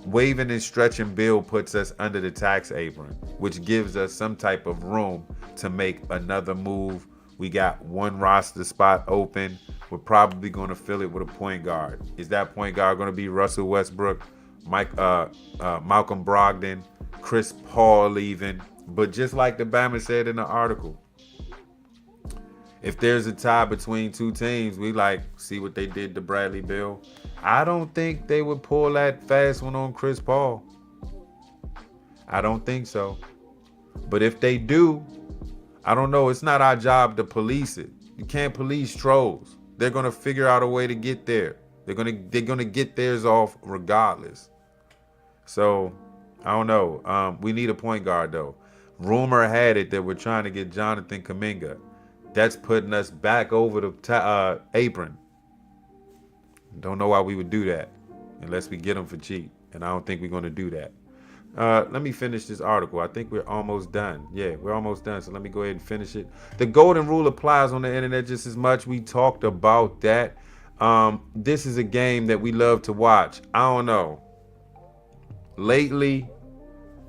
Waving and stretching Bill puts us under the tax apron, which gives us some type of room to make another move. We got one roster spot open. We're probably going to fill it with a point guard. Is that point guard going to be Russell Westbrook, Malcolm Brogdon, Chris Paul leaving? But just like the Bama said in the article, if there's a tie between two teams, we like see what they did to Bradley Beal. I don't think they would pull that fast one on Chris Paul. I don't think so. But if they do, I don't know. It's not our job to police it. You can't police trolls. They're gonna figure out a way to get there. They're gonna get theirs off regardless. So I don't know. We need a point guard though. Rumor had it that we're trying to get Jonathan Kuminga. That's putting us back over the apron. Don't know why we would do that unless we get him for cheap. And I don't think we're going to do that. Let me finish this article. I think we're almost done. Yeah, we're almost done. So let me go ahead and finish it. The golden rule applies on the internet just as much. We talked about that. This is a game that we love to watch. I don't know. Lately,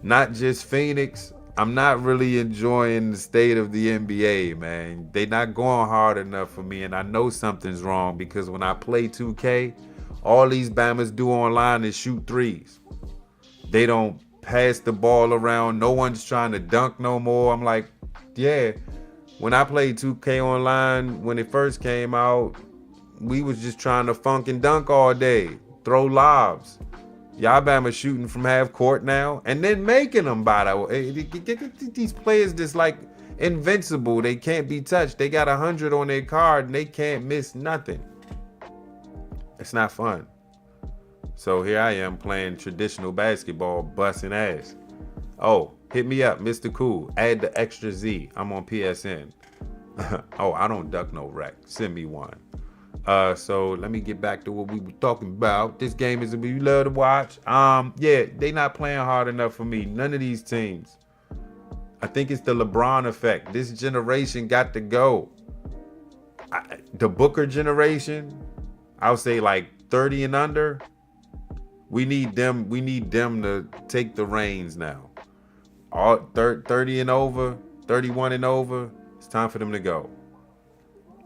not just Phoenix, I'm not really enjoying the state of the NBA, man. They not going hard enough for me, and I know something's wrong because when I play 2K, all these Bammers do online is shoot threes. They don't pass the ball around. No one's trying to dunk no more. I'm like, yeah. When I played 2K online, when it first came out, we was just trying to funk and dunk all day, throw lobs. Y'all Bama shooting from half court now and then making them, by the way. These players just like invincible. They can't be touched. They got 100 on their card and they can't miss nothing. It's not fun. So here I am playing traditional basketball, busting ass. Oh, hit me up, Mr. Cool. Add the extra Z. I'm on PSN. Oh, I don't duck no rec. Send me one. So let me get back to what we were talking about. This game is we love to watch. Yeah, they not playing hard enough for me. None of these teams. I think it's the LeBron effect. This generation got to go. The Booker generation, I'll say like 30 and under. We need them to take the reins now. All 30 and over, 31 and over, it's time for them to go.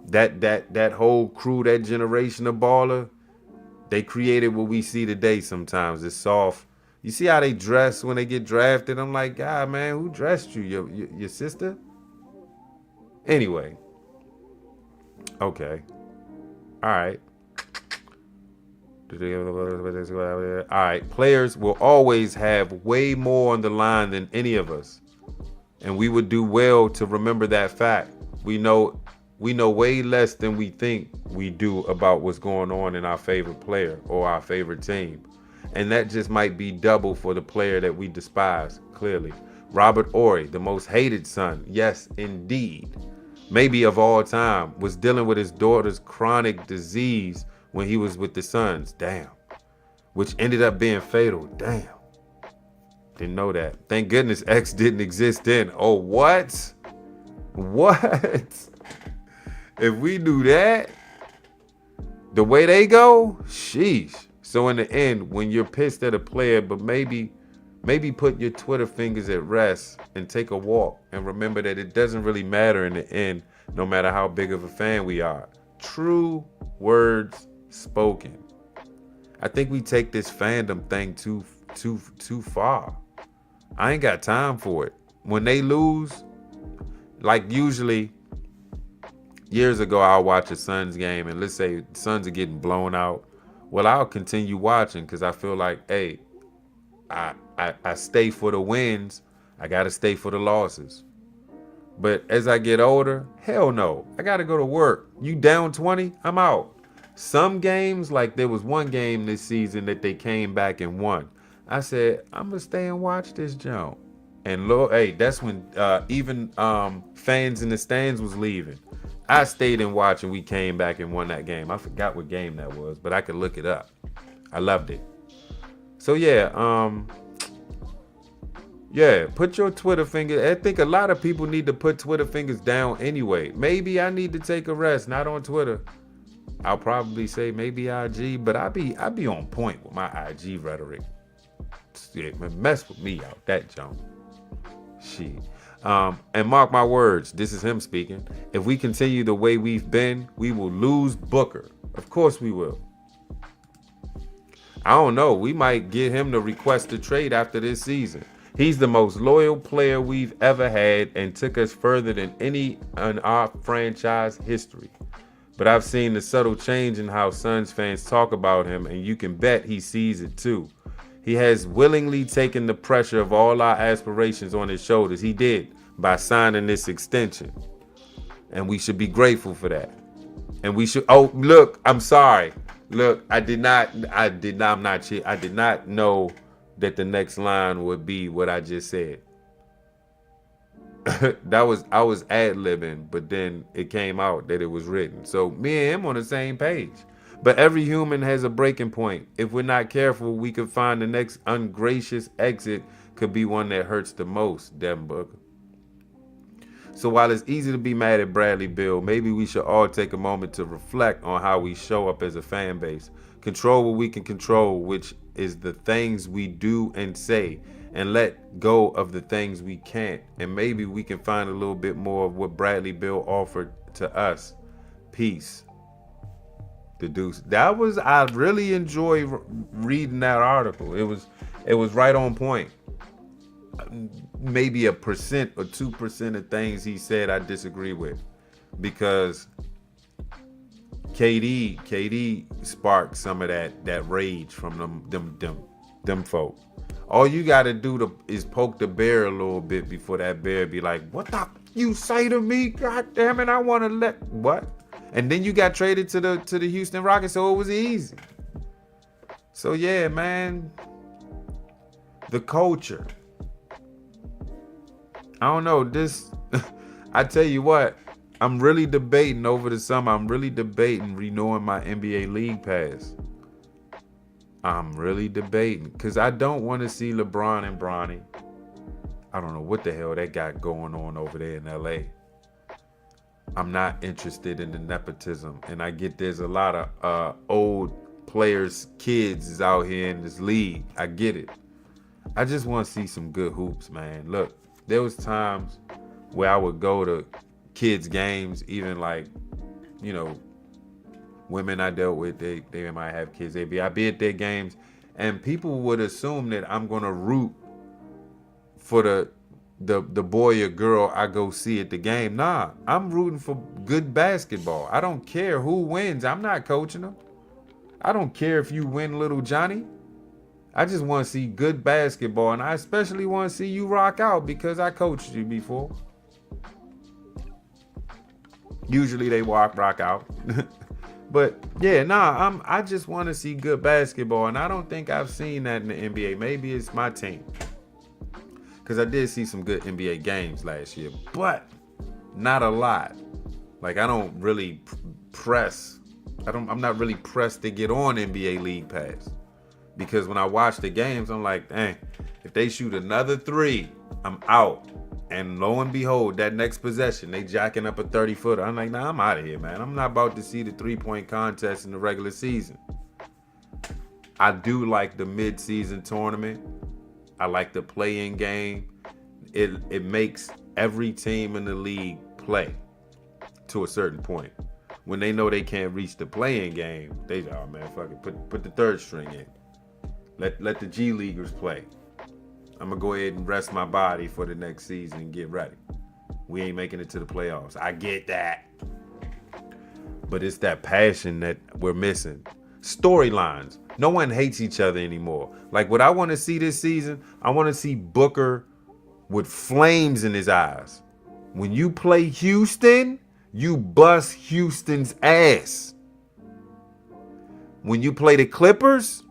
That whole crew, that generation of baller, they created what we see today sometimes. It's soft. You see how they dress when they get drafted? I'm like, God, man, who dressed you? Your sister? Anyway. Okay. All right. All right. Players will always have way more on the line than any of us. And we would do well to remember that fact. We know way less than we think we do about what's going on in our favorite player or our favorite team. And that just might be double for the player that we despise, clearly. Robert Horry, the most hated son, yes, indeed, maybe of all time, was dealing with his daughter's chronic disease when he was with the Suns. Damn. Which ended up being fatal. Damn. Didn't know that. Thank goodness X didn't exist then. Oh, what? What? If we do that, the way they go, sheesh. So in the end, when you're pissed at a player, but maybe put your Twitter fingers at rest and take a walk and remember that it doesn't really matter in the end, no matter how big of a fan we are. True words spoken. I think we take this fandom thing too far. I ain't got time for it. When they lose, like usually years ago, I'll watch a Suns game and let's say the Suns are getting blown out. Well, I'll continue watching because I feel like, hey, I stay for the wins. I got to stay for the losses. But as I get older, hell no. I got to go to work. You down 20, I'm out. Some games, like there was one game this season that they came back and won. I said, I'm going to stay and watch this jump. And Lord, hey, that's when even fans in the stands was leaving. I stayed and watched and we came back and won that game. I forgot what game that was, but I could look it up. I loved it. So yeah, put your Twitter finger. I think a lot of people need to put Twitter fingers down anyway. Maybe I need to take a rest, not on Twitter. I'll probably say maybe IG, but I be on point with my IG rhetoric. Mess with me out that jump. Shit. And mark my words, this is him speaking. If we continue the way we've been, we will lose Booker. Of course we will. I don't know. We might get him to request a trade after this season. He's the most loyal player we've ever had and took us further than any in our franchise history. But I've seen the subtle change in how Suns fans talk about him, and you can bet he sees it too. He has willingly taken the pressure of all our aspirations on his shoulders. He did by signing this extension. And we should be grateful for that. And we should, oh, look, I'm sorry. Look, I did not know that the next line would be what I just said. I was ad-libbing, but then it came out that it was written. So me and him on the same page. But every human has a breaking point. If we're not careful, we could find the next ungracious exit could be one that hurts the most, Devin Booker. So while it's easy to be mad at Bradley Beal, maybe we should all take a moment to reflect on how we show up as a fan base. Control what we can control, which is the things we do and say, and let go of the things we can't. And maybe we can find a little bit more of what Bradley Beal offered to us. Peace. The deuce. I really enjoy reading that article. It was right on point. Maybe 1% or 2% of things he said I disagree with, because KD sparked some of that rage from them folk. All you gotta do is poke the bear a little bit before that bear be like, "What the you say to me? God damn it! I want to let what?" And then you got traded to the Houston Rockets, so it was easy. So yeah, man, the culture. I don't know this. I tell you what, I'm really debating over the summer. I'm really debating renewing my NBA League Pass. I'm really debating because I don't want to see LeBron and Bronny. I don't know what the hell they got going on over there in LA. I'm not interested in the nepotism, and I get there's a lot of old players, kids is out here in this league. I get it. I just want to see some good hoops, man. Look, there was times where I would go to kids' games, even like, you know, women I dealt with, they might have kids. I'd be at their games, and people would assume that I'm gonna root for the boy or girl I go see at the game. Nah, I'm rooting for good basketball. I don't care who wins. I'm not coaching them. I don't care if you win, little Johnny. I just want to see good basketball, and I especially want to see you rock out because I coached you before. Usually they rock out. But yeah, nah, I just want to see good basketball, and I don't think I've seen that in the NBA. Maybe it's my team, because I did see some good NBA games last year, but not a lot. Like I don't really press. I'm not really pressed to get on NBA League Pass, because when I watch the games, I'm like, dang, if they shoot another three, I'm out. And lo and behold, that next possession, they jacking up a 30-footer. I'm like, nah, I'm out of here, man. I'm not about to see the three-point contest in the regular season. I do like the mid-season tournament. I like the play-in game. It makes every team in the league play to a certain point. When they know they can't reach the play-in game, they say, oh, man, fuck it. Put the third string in. Let the G Leaguers play. I'm going to go ahead and rest my body for the next season and get ready. We ain't making it to the playoffs. I get that. But it's that passion that we're missing. Storylines. No one hates each other anymore. Like what I want to see this season, I want to see Booker with flames in his eyes. When you play Houston, you bust Houston's ass. When you play the Clippers,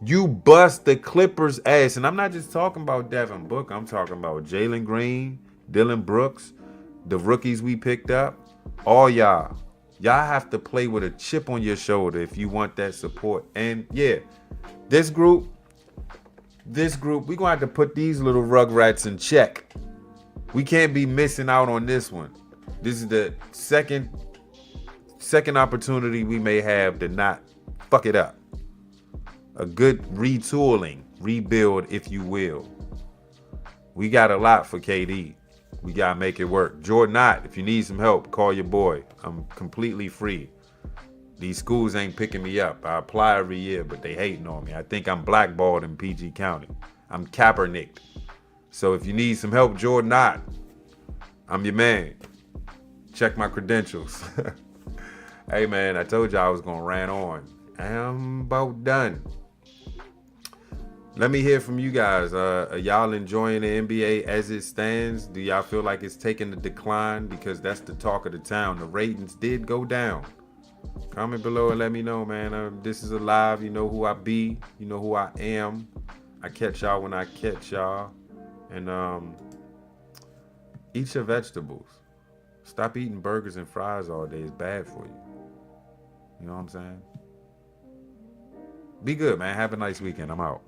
you bust the Clippers' ass. And I'm not just talking about Devin Booker. I'm talking about Jalen Green, Dylan Brooks, the rookies we picked up. All y'all. Y'all have to play with a chip on your shoulder if you want that support. And yeah, this group, we're going to have to put these little rugrats in check. We can't be missing out on this one. This is the second opportunity we may have to not fuck it up. A good retooling, rebuild, if you will. We got a lot for KD. We got to make it work. Jordan Knott, if you need some help, call your boy. I'm completely free. These schools ain't picking me up. I apply every year, but they hating on me. I think I'm blackballed in PG County. I'm Kaepernicked. So if you need some help, Jordan Knott, I'm your man. Check my credentials. Hey, man, I told you I was going to rant on. I'm about done. Let me hear from you guys. Are y'all enjoying the NBA as it stands? Do y'all feel like it's taking a decline? Because that's the talk of the town. The ratings did go down. Comment below and let me know, man. This is alive. You know who I be. You know who I am. I catch y'all when I catch y'all. And eat your vegetables. Stop eating burgers and fries all day. It's bad for you. You know what I'm saying? Be good, man. Have a nice weekend. I'm out.